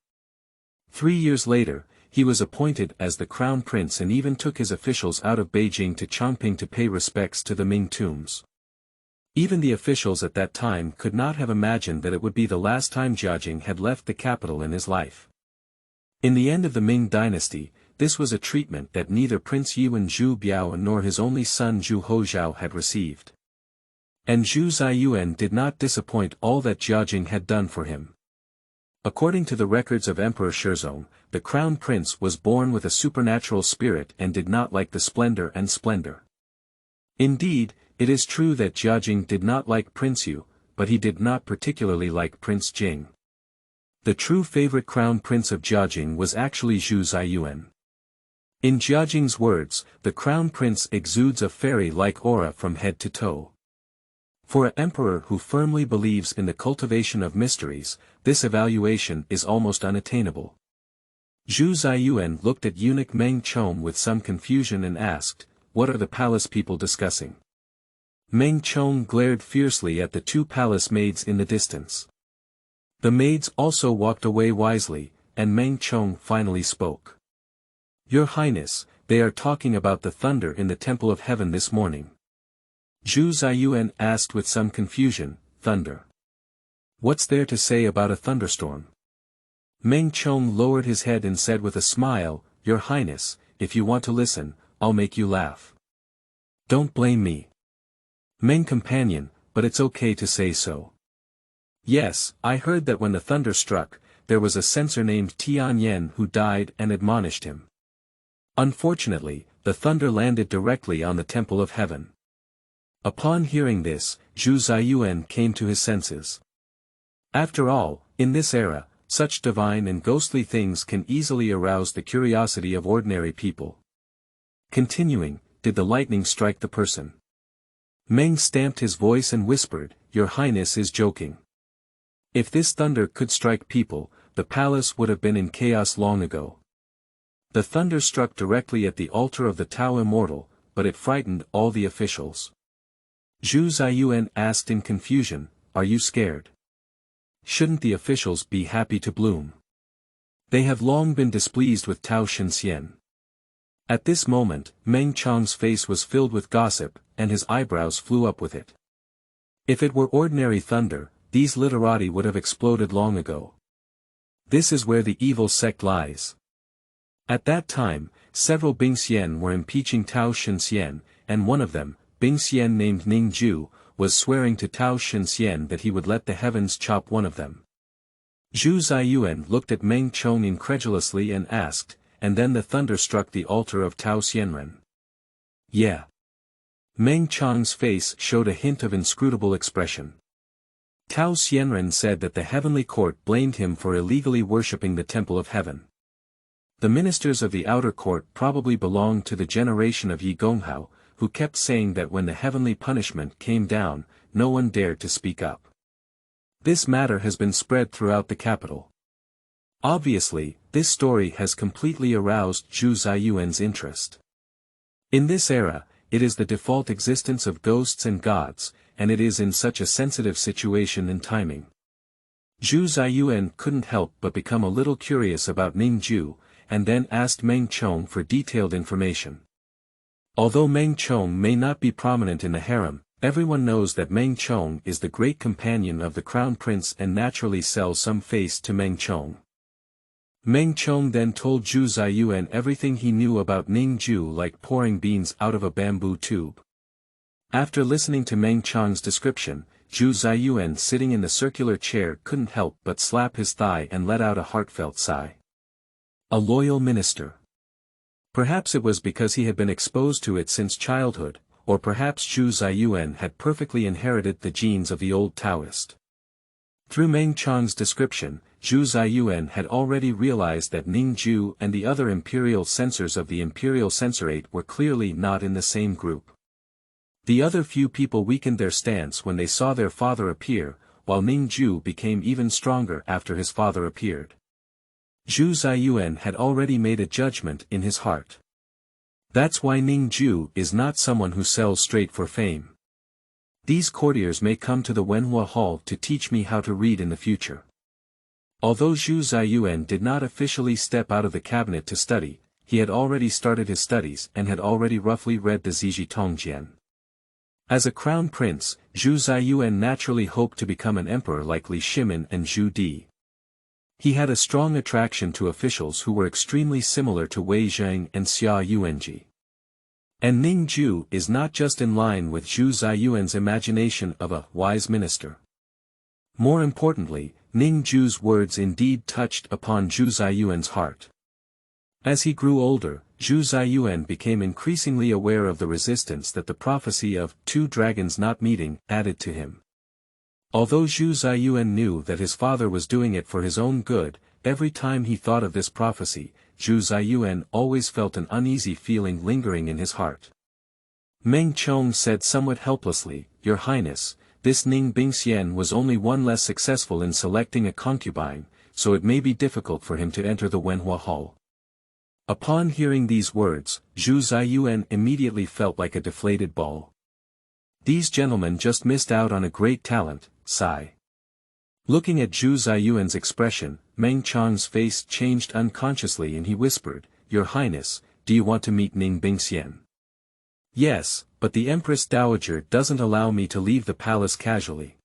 A: 3 years later, he was appointed as the crown prince and even took his officials out of Beijing to Chongping to pay respects to the Ming tombs. Even the officials at that time could not have imagined that it would be the last time Jiajing had left the capital in his life. In the end of the Ming Dynasty, this was a treatment that neither Prince Yuan Zhu Biao nor his only son Zhu Hozhao had received. And Zhu Ziyuan did not disappoint all that Jiajing had done for him. According to the records of Emperor Shizong, the crown prince was born with a supernatural spirit and did not like the splendor. Indeed, it is true that Jiajing did not like Prince Yu, but he did not particularly like Prince Jing. The true favorite crown prince of Jiajing was actually Zhu Ziyuan. In Jiajing's words, the crown prince exudes a fairy-like aura from head to toe. For an emperor who firmly believes in the cultivation of mysteries, this evaluation is almost unattainable. Zhu Ziyuan looked at eunuch Meng Chong with some confusion and asked, "What are the palace people discussing?" Meng Chong glared fiercely at the two palace maids in the distance. The maids also walked away wisely, and Meng Chong finally spoke. "Your Highness, they are talking about the thunder in the Temple of Heaven this morning." Zhu Ziyuan asked with some confusion, thunder. What's there to say about a thunderstorm? Meng Chong lowered his head and said with a smile, Your Highness, if you want to listen, I'll make you laugh. Don't blame me. Meng companion, but it's okay to say so. Yes, I heard that when the thunder struck, there was a censor named Tianyan who died and admonished him. Unfortunately, the thunder landed directly on the Temple of Heaven. Upon hearing this, Zhu Ziyuan came to his senses. After all, in this era, such divine and ghostly things can easily arouse the curiosity of ordinary people. Continuing, did the lightning strike the person? Meng stamped his voice and whispered, Your Highness is joking. If this thunder could strike people, the palace would have been in chaos long ago. The thunder struck directly at the altar of the Tao Immortal, but it frightened all the officials. Zhu Ziyuan asked in confusion, Are you scared? Shouldn't the officials be happy to bloom? They have long been displeased with Tao Zhongwen. At this moment, Meng Chong's face was filled with gossip, and his eyebrows flew up with it. If it were ordinary thunder, these literati would have exploded long ago. This is where the evil sect lies. At that time, several Bingxian were impeaching Tao Zhongwen, and one of them, Bingxian named Ning Jue, was swearing to Tao Zhongwen that he would let the heavens chop one of them. Zhu Ziyuan looked at Meng Chong incredulously and asked, and then the thunder struck the altar of Tao Zhongwen. Yeah. Meng Chong's face showed a hint of inscrutable expression. Tao Zhongwen said that the heavenly court blamed him for illegally worshipping the temple of heaven. The ministers of the outer court probably belonged to the generation of Yi Gonghao, who kept saying that when the heavenly punishment came down, no one dared to speak up. This matter has been spread throughout the capital. Obviously, this story has completely aroused Zhu Ziyuan's interest. In this era, it is the default existence of ghosts and gods, and it is in such a sensitive situation and timing. Zhu Ziyuan couldn't help but become a little curious about Ning Jue, and then asked Meng Chong for detailed information. Although Meng Chong may not be prominent in the harem, everyone knows that Meng Chong is the great companion of the crown prince and naturally sells some face to Meng Chong. Meng Chong then told Zhu Ziyuan everything he knew about Ning Jue, like pouring beans out of a bamboo tube. After listening to Meng Chong's description, Zhu Ziyuan sitting in the circular chair couldn't help but slap his thigh and let out a heartfelt sigh. A loyal minister. Perhaps it was because he had been exposed to it since childhood, or perhaps Zhu Ziyuan had perfectly inherited the genes of the old Taoist. Through Meng Chong's description, Zhu Ziyuan had already realized that Ning Jue and the other imperial censors of the imperial censorate were clearly not in the same group. The other few people weakened their stance when they saw their father appear, while Ning Jue became even stronger after his father appeared. Zhu Ziyuan had already made a judgment in his heart. That's why Ning Jue is not someone who sells straight for fame. These courtiers may come to the Wenhua Hall to teach me how to read in the future. Although Zhu Ziyuan did not officially step out of the cabinet to study, he had already started his studies and had already roughly read the Ziji Tongjian. As a crown prince, Zhu Ziyuan naturally hoped to become an emperor like Li Shimin and Zhu Di. He had a strong attraction to officials who were extremely similar to Wei Zheng and Xia Yuanji. And Ning Jue is not just in line with Zhu Ziyuan's imagination of a wise minister. More importantly, Ning Jue's words indeed touched upon Zhu Ziyuan's heart. As he grew older, Zhu Ziyuan became increasingly aware of the resistance that the prophecy of two dragons not meeting added to him. Although Zhu Ziyuan knew that his father was doing it for his own good, every time he thought of this prophecy, Zhu Ziyuan always felt an uneasy feeling lingering in his heart. Meng Chong said somewhat helplessly, Your Highness, this Ning Bingxian was only one less successful in selecting a concubine, so it may be difficult for him to enter the Wenhua Hall. Upon hearing these words, Zhu Ziyuan immediately felt like a deflated ball. These gentlemen just missed out on a great talent, sigh. Looking at Zhu Ziyuan's expression, Meng Chong's face changed unconsciously and he whispered, Your Highness, do you want to meet Ning Bingxian? Yes, but the Empress Dowager doesn't allow me to leave the palace casually.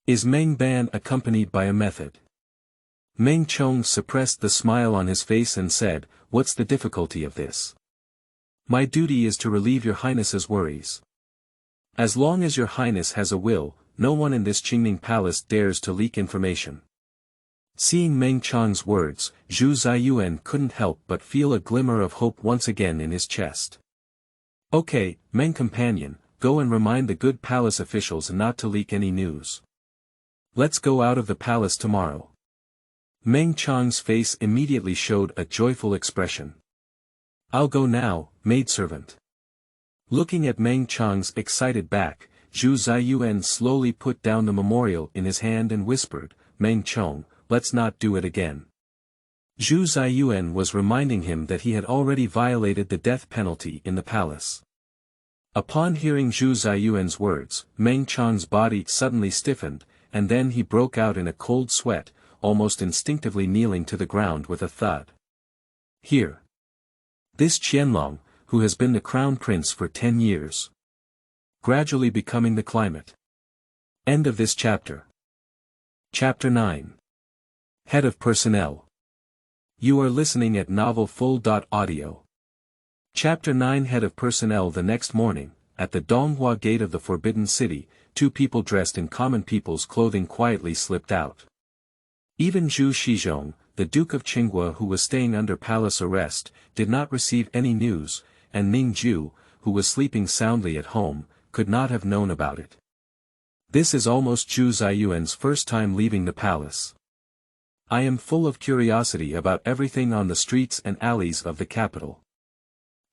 A: Is Meng Ban accompanied by a method? Meng Chong suppressed the smile on his face and said, "What's the difficulty of this? My duty is to relieve your highness's worries. As long as your highness has a will, no one in this Qingning palace dares to leak information." Seeing Meng Chong's words, Zhu Ziyuan couldn't help but feel a glimmer of hope once again in his chest. "Okay, Meng companion, go and remind the good palace officials not to leak any news. Let's go out of the palace tomorrow." Meng Chong's face immediately showed a joyful expression. "I'll go now, maidservant." Looking at Meng Chong's excited back, Zhu Ziyuan slowly put down the memorial in his hand and whispered, "Meng Chong, let's not do it again." Zhu Ziyuan was reminding him that he had already violated the death penalty in the palace. Upon hearing Zhu Ziyuan's words, Meng Chong's body suddenly stiffened, and then he broke out in a cold sweat, almost instinctively kneeling to the ground with a thud. "Here. This Qianlong, who has been the crown prince for 10 years. Gradually becoming the climate." End of this chapter. Chapter 9. Head of Personnel. You are listening at novelfull.audio. Chapter 9. Head of Personnel. The next morning, at the Donghua Gate of the Forbidden City, two people dressed in common people's clothing quietly slipped out. Even Zhu Shizhong, the Duke of Qinghua who was staying under palace arrest, did not receive any news, and Ning Jue, who was sleeping soundly at home, could not have known about it. This is almost Zhu Ziyuan's first time leaving the palace. I am full of curiosity about everything on the streets and alleys of the capital.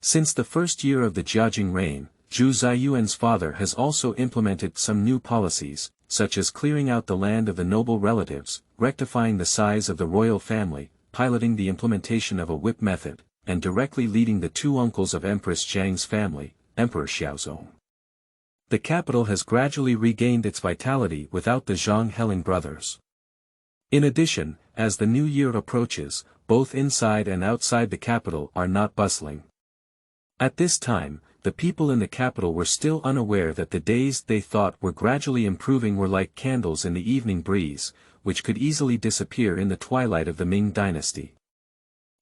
A: Since the first year of the Jiajing reign, Zhu Ziyuan's father has also implemented some new policies, such as clearing out the land of the noble relatives, rectifying the size of the royal family, piloting the implementation of a whip method, and directly leading the two uncles of Empress Zhang's family, Emperor Xiaozong. The capital has gradually regained its vitality without the Zhang Heling brothers. In addition, as the new year approaches, both inside and outside the capital are not bustling. At this time, the people in the capital were still unaware that the days they thought were gradually improving were like candles in the evening breeze, which could easily disappear in the twilight of the Ming Dynasty.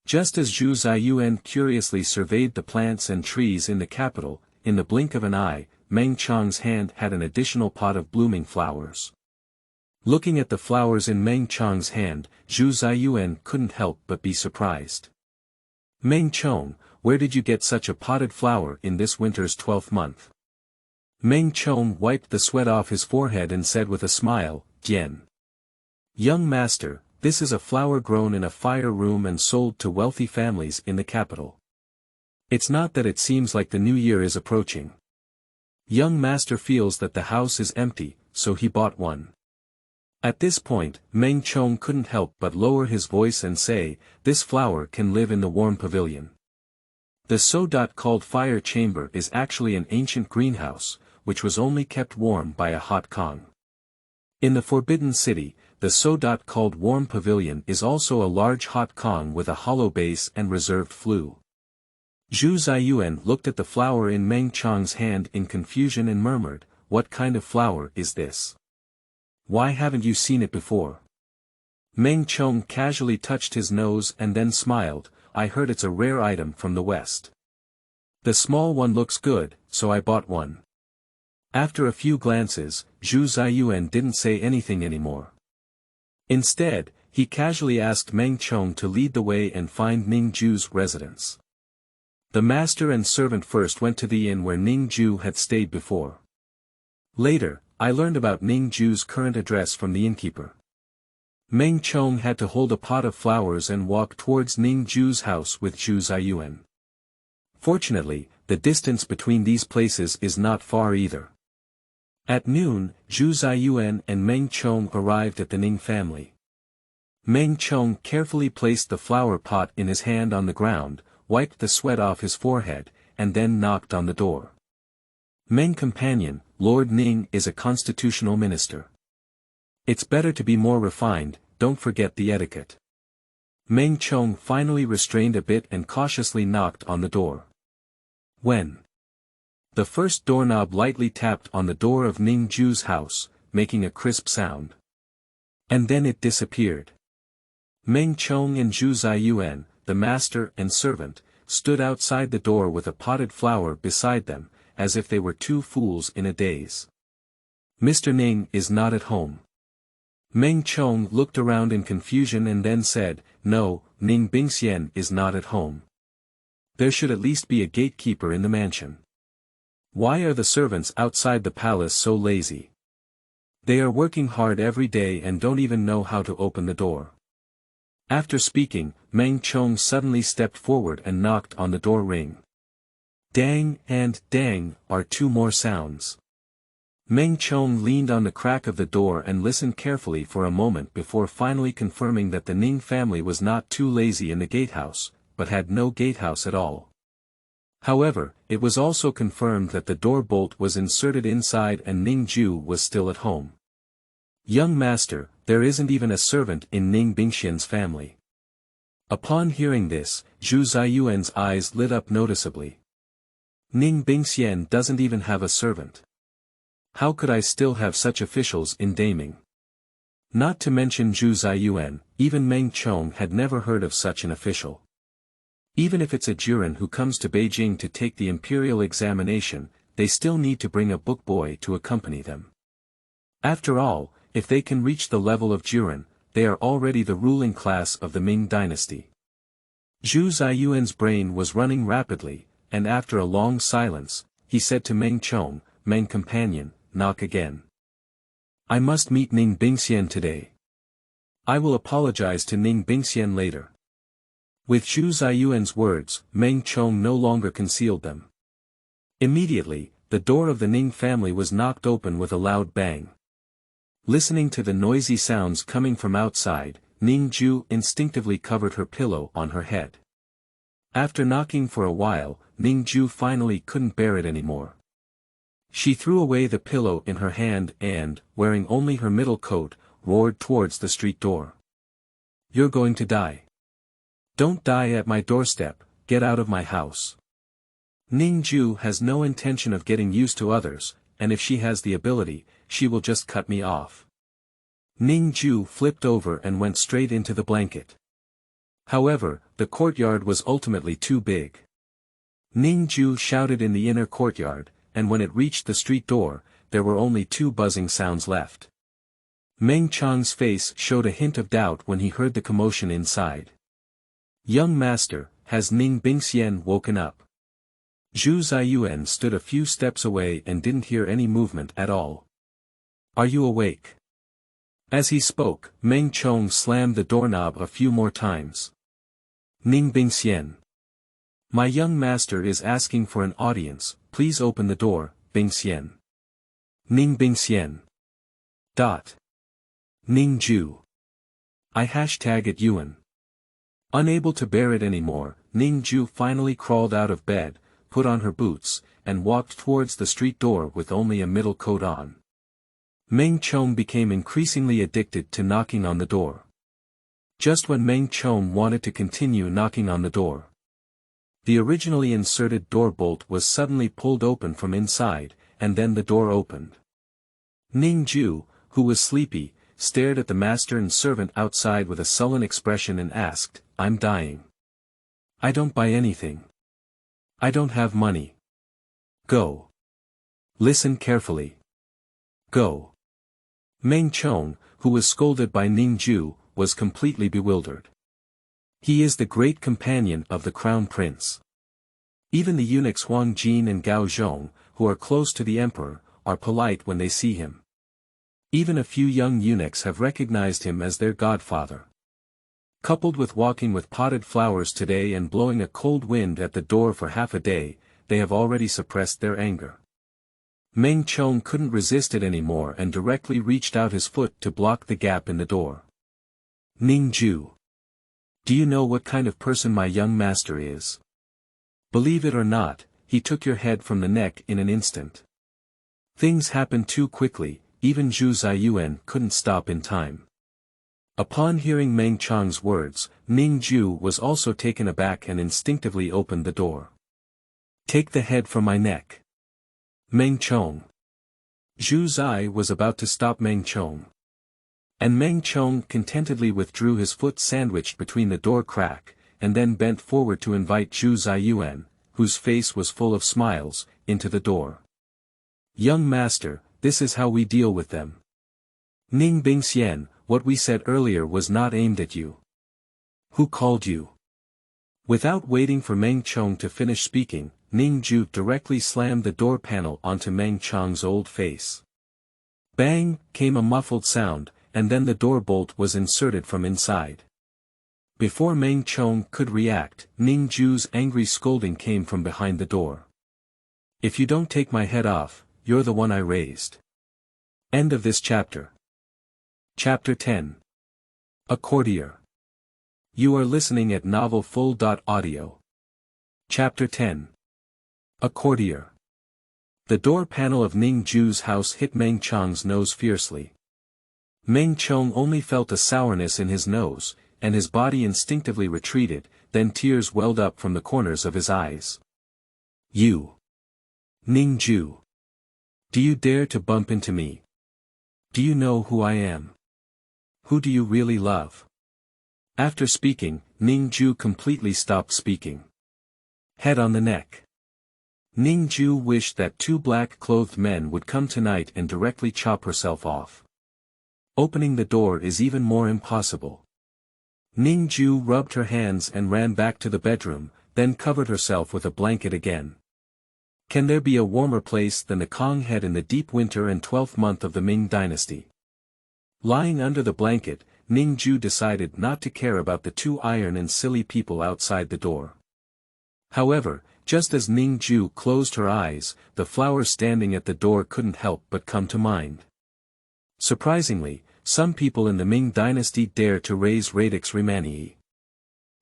A: Just as Zhu Ziyuan curiously surveyed the plants and trees in the capital, in the blink of an eye, Meng Chong's hand had an additional pot of blooming flowers. Looking at the flowers in Meng Chong's hand, Zhu Ziyuan couldn't help but be surprised. "Meng Chong, where did you get such a potted flower in this winter's 12th month?" Meng Chong wiped the sweat off his forehead and said with a smile, "Jian. Young master, this is a flower grown in a fire room and sold to wealthy families in the capital. It's not that it seems like the new year is approaching. Young master feels that the house is empty, so he bought one." At this point, Meng Chong couldn't help but lower his voice and say, "This flower can live in the warm pavilion." The so-called fire chamber is actually an ancient greenhouse, which was only kept warm by a hot kong. In the Forbidden City, the so-called warm pavilion is also a large hot kong with a hollow base and reserved flue. Zhu Ziyuan looked at the flower in Meng Chong's hand in confusion and murmured, "What kind of flower is this? Why haven't you seen it before?" Meng Chong casually touched his nose and then smiled, "I heard it's a rare item from the West. The small one looks good, so I bought one." After a few glances, Zhu Ziyuan didn't say anything anymore. Instead, he casually asked Meng Chong to lead the way and find Ning Jue's residence. The master and servant first went to the inn where Ning Jue had stayed before. Later, I learned about Ning Jue's current address from the innkeeper. Meng Chong had to hold a pot of flowers and walk towards Ning Jue's house with Zhu Ziyuan. Fortunately, the distance between these places is not far either. At noon, Zhu Ziyuan and Meng Chong arrived at the Ning family. Meng Chong carefully placed the flower pot in his hand on the ground, wiped the sweat off his forehead, and then knocked on the door. "Meng companion, Lord Ning is a constitutional minister. It's better to be more refined, don't forget the etiquette." Meng Chong finally restrained a bit and cautiously knocked on the door. When the first doorknob lightly tapped on the door of Ning Jue's house, making a crisp sound. And then it disappeared. Meng Chong and Zhu Ziyuan, the master and servant, stood outside the door with a potted flower beside them, as if they were two fools in a daze. Mr. Ning is not at home. Meng Chong looked around in confusion and then said, "No, Ning Bingxian is not at home. There should at least be a gatekeeper in the mansion. Why are the servants outside the palace so lazy? They are working hard every day and don't even know how to open the door." After speaking, Meng Chong suddenly stepped forward and knocked on the door ring. Dang and dang are two more sounds. Meng Chong leaned on the crack of the door and listened carefully for a moment before finally confirming that the Ning family was not too lazy in the gatehouse, but had no gatehouse at all. However, it was also confirmed that the door bolt was inserted inside and Ning Jue was still at home. "Young master, there isn't even a servant in Ning Bingxian's family." Upon hearing this, Zhu Ziyuan's eyes lit up noticeably. "Ning Bingxian doesn't even have a servant. How could I still have such officials in Daming?" Not to mention Zhu Ziyuan, even Meng Chong had never heard of such an official. Even if it's a Juren who comes to Beijing to take the imperial examination, they still need to bring a book boy to accompany them. After all, if they can reach the level of Juren, they are already the ruling class of the Ming Dynasty. Zhu Ziyuan's brain was running rapidly, and after a long silence, he said to Meng Chong, "Meng companion, knock again. I must meet Ning Bingxian today. I will apologize to Ning Bingxian later." With Zhu Ziyuan's words, Meng Chong no longer concealed them. Immediately, the door of the Ning family was knocked open with a loud bang. Listening to the noisy sounds coming from outside, Ning Jue instinctively covered her pillow on her head. After knocking for a while, Ning Jue finally couldn't bear it anymore. She threw away the pillow in her hand and, wearing only her middle coat, roared towards the street door. "You're going to die. Don't die at my doorstep, get out of my house." Ning Jue has no intention of getting used to others, and if she has the ability, she will just cut me off. Ning Jue flipped over and went straight into the blanket. However, the courtyard was ultimately too big. Ning Jue shouted in the inner courtyard, and when it reached the street door, there were only two buzzing sounds left. Meng Chong's face showed a hint of doubt when he heard the commotion inside. "Young master, has Ning Bingxian woken up?" Zhu Ziyuan stood a few steps away and didn't hear any movement at all. "Are you awake?" As he spoke, Meng Chong slammed the doorknob a few more times. "Ning Bingxian. My young master is asking for an audience, please open the door, Bingxian." "Ning Bingxian. Ning Jue. I #it Yuan." Unable to bear it anymore, Ning Jue finally crawled out of bed, put on her boots, and walked towards the street door with only a middle coat on. Meng Chong became increasingly addicted to knocking on the door. Just when Meng Chong wanted to continue knocking on the door, the originally inserted door bolt was suddenly pulled open from inside, and then the door opened. Ning Jue, who was sleepy, stared at the master and servant outside with a sullen expression and asked, "I'm dying. I don't buy anything. I don't have money. Go. Listen carefully. Go." Meng Chong, who was scolded by Ning Jue, was completely bewildered. He is the great companion of the crown prince. Even the eunuchs Huang Jin and Gao Zhong, who are close to the emperor, are polite when they see him. Even a few young eunuchs have recognized him as their godfather. Coupled with walking with potted flowers today and blowing a cold wind at the door for half a day, they have already suppressed their anger. Meng Chong couldn't resist it anymore and directly reached out his foot to block the gap in the door. "Ning Jue. Do you know what kind of person my young master is? Believe it or not, he took your head from the neck in an instant." Things happened too quickly, even Zhu Ziyuan couldn't stop in time. Upon hearing Meng Chong's words, Ning Jue was also taken aback and instinctively opened the door. Take the head from my neck. Meng Chong. Zhu Zai was about to stop Meng Chong. And Meng Chong contentedly withdrew his foot sandwiched between the door crack, and then bent forward to invite Zhu Ziyuan, whose face was full of smiles, into the door. Young master, this is how we deal with them. Ning Bingxian, what we said earlier was not aimed at you. Who called you? Without waiting for Meng Chong to finish speaking, Ning Jue directly slammed the door panel onto Meng Chong's old face. Bang, came a muffled sound, and then the door bolt was inserted from inside. Before Meng Chong could react, Ning Jue's angry scolding came from behind the door. If you don't take my head off, you're the one I raised. End of this chapter. Chapter 10. A Courtier. You are listening at novelfull.audio. Chapter 10. A Courtier. The door panel of Ning Jue's house hit Meng Chong's nose fiercely. Meng Chong only felt a sourness in his nose, and his body instinctively retreated, then tears welled up from the corners of his eyes. You! Ning Jue! Do you dare to bump into me? Do you know who I am? Who do you really love? After speaking, Ning Jue completely stopped speaking. Head on the neck. Ning Jue wished that two black-clothed men would come tonight and directly chop herself off. Opening the door is even more impossible. Ning Jue rubbed her hands and ran back to the bedroom, then covered herself with a blanket again. Can there be a warmer place than the Kong head in the deep winter and 12th month of the Ming Dynasty? Lying under the blanket, Ning Jue decided not to care about the two iron and silly people outside the door. However, just as Ning Jue closed her eyes, the flower standing at the door couldn't help but come to mind. Surprisingly, some people in the Ming Dynasty dare to raise radix Riemanni.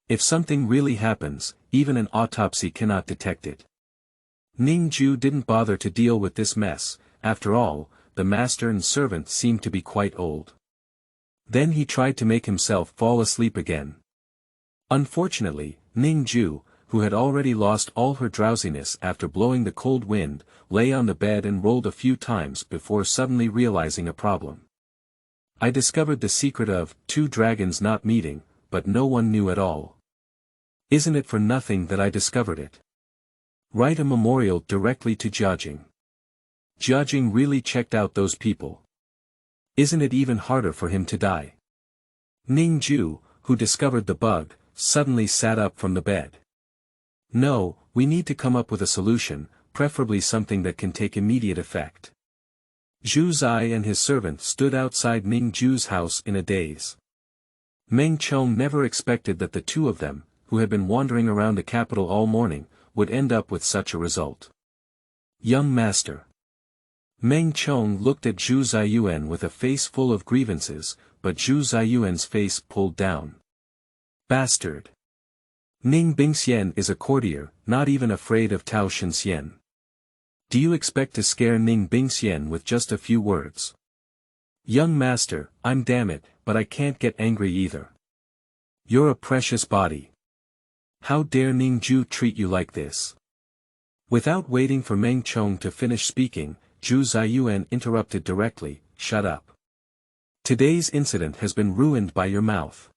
A: If something really happens, even an autopsy cannot detect it. Ning Jue didn't bother to deal with this mess. After all, the master and servant seemed to be quite old. Then he tried to make himself fall asleep again. Unfortunately, Ning Jue, who had already lost all her drowsiness after blowing the cold wind, lay on the bed and rolled a few times before suddenly realizing a problem. I discovered the secret of two dragons not meeting, but no one knew at all. Isn't it for nothing that I discovered it? Write a memorial directly to Jiajing. Jiajing really checked out those people. Isn't it even harder for him to die? Ning Jue, who discovered the bug, suddenly sat up from the bed. No, we need to come up with a solution, preferably something that can take immediate effect. Zhu Zai and his servant stood outside Ning Jue's house in a daze. Meng Chong never expected that the two of them, who had been wandering around the capital all morning, would end up with such a result. Young master. Meng Chong looked at Zhu Ziyuan with a face full of grievances, but Zhu Ziyuan's face pulled down. Bastard. Ning Bingxian is a courtier, not even afraid of Tao Zhongwen. Do you expect to scare Ning Bingxian with just a few words? Young master, I'm damn it, but I can't get angry either. You're a precious body. How dare Ning Jue treat you like this? Without waiting for Meng Chong to finish speaking, Zhu Ziyuan interrupted directly, shut up. Today's incident has been ruined by your mouth.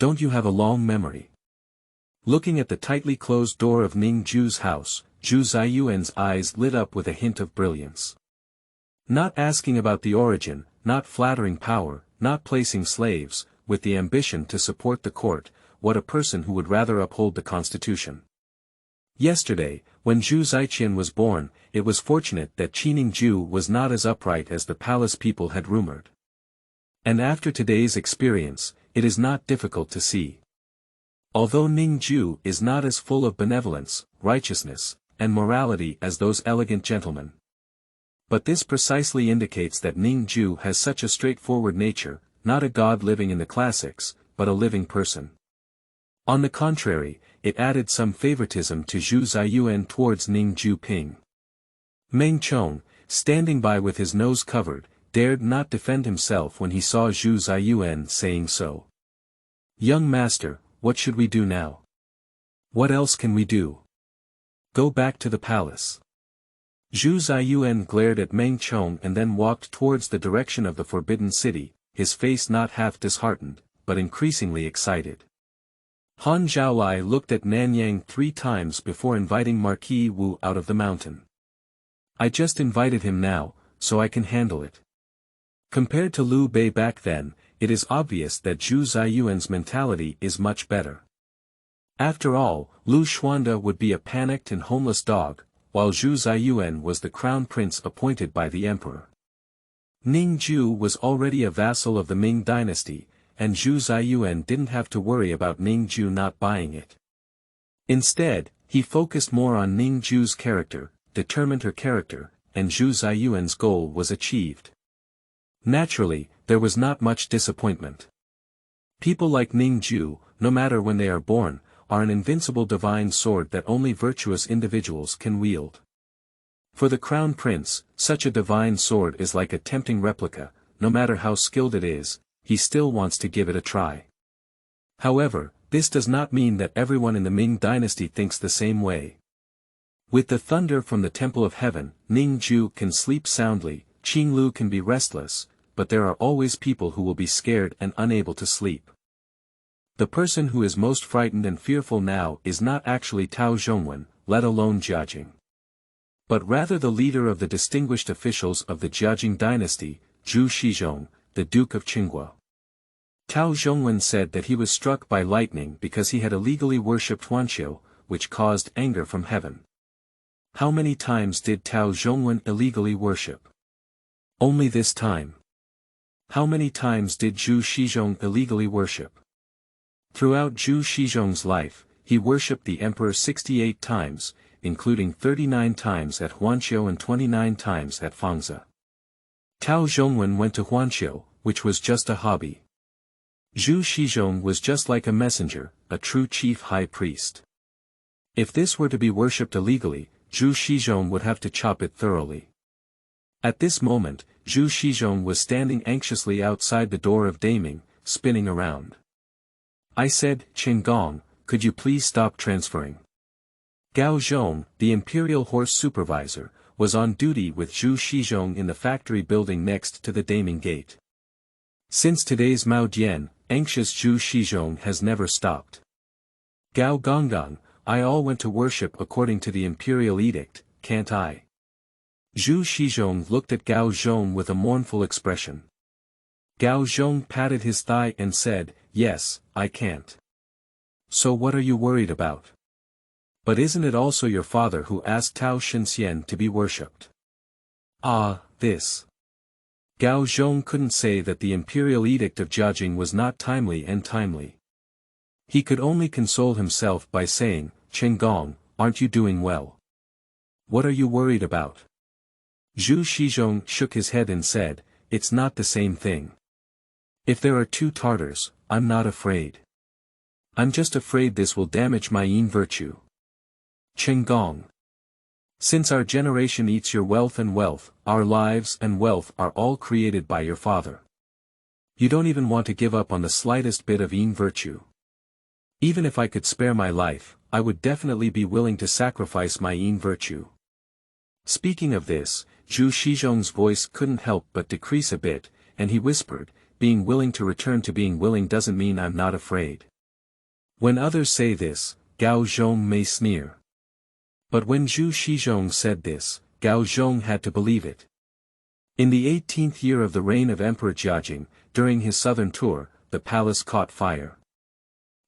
A: Don't you have a long memory? Looking at the tightly closed door of Ning Jue's house, Zhu Ziyuan's eyes lit up with a hint of brilliance. Not asking about the origin, not flattering power, not placing slaves, with the ambition to support the court, what a person who would rather uphold the constitution. Yesterday, when Zhu Ziqian was born, it was fortunate that Ning Jue was not as upright as the palace people had rumored. And after today's experience, it is not difficult to see. Although Ning Jue is not as full of benevolence, righteousness, and morality as those elegant gentlemen. But this precisely indicates that Ning Jue has such a straightforward nature, not a god living in the classics, but a living person. On the contrary, it added some favoritism to Zhu Ziyuan towards Ning Jue Ping. Meng Chong, standing by with his nose covered, dared not defend himself when he saw Zhu Ziyuan saying so. Young master, what should we do now? What else can we do? Go back to the palace. Zhu Ziyuan glared at Meng Chong and then walked towards the direction of the Forbidden City, his face not half disheartened, but increasingly excited. Han Zhaolai looked at Nanyang 3 times before inviting Marquis Wu out of the mountain. I just invited him now, so I can handle it. Compared to Liu Bei back then, it is obvious that Zhu Ziyuan's mentality is much better. After all, Liu Xuanda would be a panicked and homeless dog, while Zhu Ziyuan was the crown prince appointed by the emperor. Ning Jue was already a vassal of the Ming Dynasty, and Zhu Ziyuan didn't have to worry about Ning Jue not buying it. Instead, he focused more on Ning Jue's character, determined her character, and Zhu Ziyuan's goal was achieved. Naturally, there was not much disappointment. People like Ning Jue, no matter when they are born, are an invincible divine sword that only virtuous individuals can wield. For the crown prince, such a divine sword is like a tempting replica, no matter how skilled it is, he still wants to give it a try. However, this does not mean that everyone in the Ming Dynasty thinks the same way. With the thunder from the Temple of Heaven, Ning Jue can sleep soundly, Qing Lu can be restless, but there are always people who will be scared and unable to sleep. The person who is most frightened and fearful now is not actually Tao Zhongwen, let alone Jiajing. But rather the leader of the distinguished officials of the Jiajing dynasty, Zhu Shizhong, the Duke of Qinghua. Tao Zhongwen said that he was struck by lightning because he had illegally worshipped Huanqiu, which caused anger from heaven. How many times did Tao Zhongwen illegally worship? Only this time. How many times did Zhu Shizhong illegally worship? Throughout Zhu Shizhong's life, he worshipped the emperor 68 times, including 39 times at Huanqiu and 29 times at Fangzhe. Tao Zhongwen went to Huanqiu, which was just a hobby. Zhu Shizhong was just like a messenger, a true chief high priest. If this were to be worshipped illegally, Zhu Shizhong would have to chop it thoroughly. At this moment, Zhu Shizhong was standing anxiously outside the door of Daming, spinning around. I said, Qinggong, could you please stop transferring? Gao Zhong, the imperial horse supervisor, was on duty with Zhu Shizhong in the factory building next to the Daming gate. Since today's Mao Dian, anxious Zhu Shizhong has never stopped. Gao Gonggang, I all went to worship according to the imperial edict, can't I? Zhu Shizhong looked at Gao Zhong with a mournful expression. Gao Zhong patted his thigh and said, yes, I can't. So what are you worried about? But isn't it also your father who asked Tao Xinxian to be worshipped? Ah, this. Gao Zhong couldn't say that the imperial edict of Jiajing was not timely and timely. He could only console himself by saying, Qinggong, aren't you doing well? What are you worried about? Zhu Shizhong shook his head and said, it's not the same thing. If there are 2 Tartars, I'm not afraid. I'm just afraid this will damage my yin virtue. Qinggong. Since our generation eats your wealth and wealth, our lives and wealth are all created by your father. You don't even want to give up on the slightest bit of yin virtue. Even if I could spare my life, I would definitely be willing to sacrifice my yin virtue. Speaking of this, Zhu Shizhong's voice couldn't help but decrease a bit, and he whispered, being willing to return to being willing doesn't mean I'm not afraid. When others say this, Gao Zhong may sneer. But when Zhu Shizhong said this, Gao Zhong had to believe it. In the 18th year of the reign of Emperor Jiajing, during his southern tour, the palace caught fire.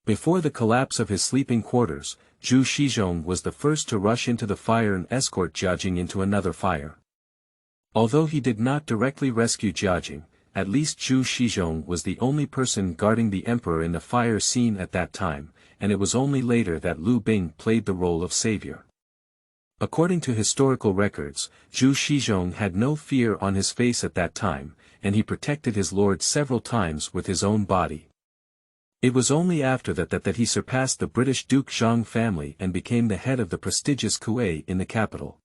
A: Before the collapse of his sleeping quarters, Zhu Shizhong was the first to rush into the fire and escort Jiajing into another fire. Although he did not directly rescue Jiajing, at least Zhu Shizhong was the only person guarding the emperor in the fire scene at that time, and it was only later that Liu Bing played the role of savior. According to historical records, Zhu Shizhong had no fear on his face at that time, and he protected his lord several times with his own body. It was only after that he surpassed the British Duke Zhang family and became the head of the prestigious Kuei in the capital.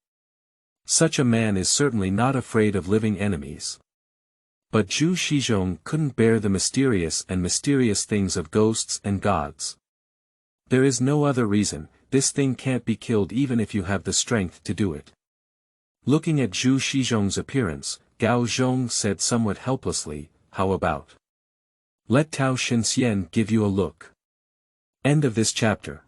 A: Such a man is certainly not afraid of living enemies. But Zhu Shizhong couldn't bear the mysterious things of ghosts and gods. There is no other reason, this thing can't be killed even if you have the strength to do it. Looking at Zhu Shizhong's appearance, Gao Zhong said somewhat helplessly, how about? Let Tao Xinxian give you a look. End of this chapter.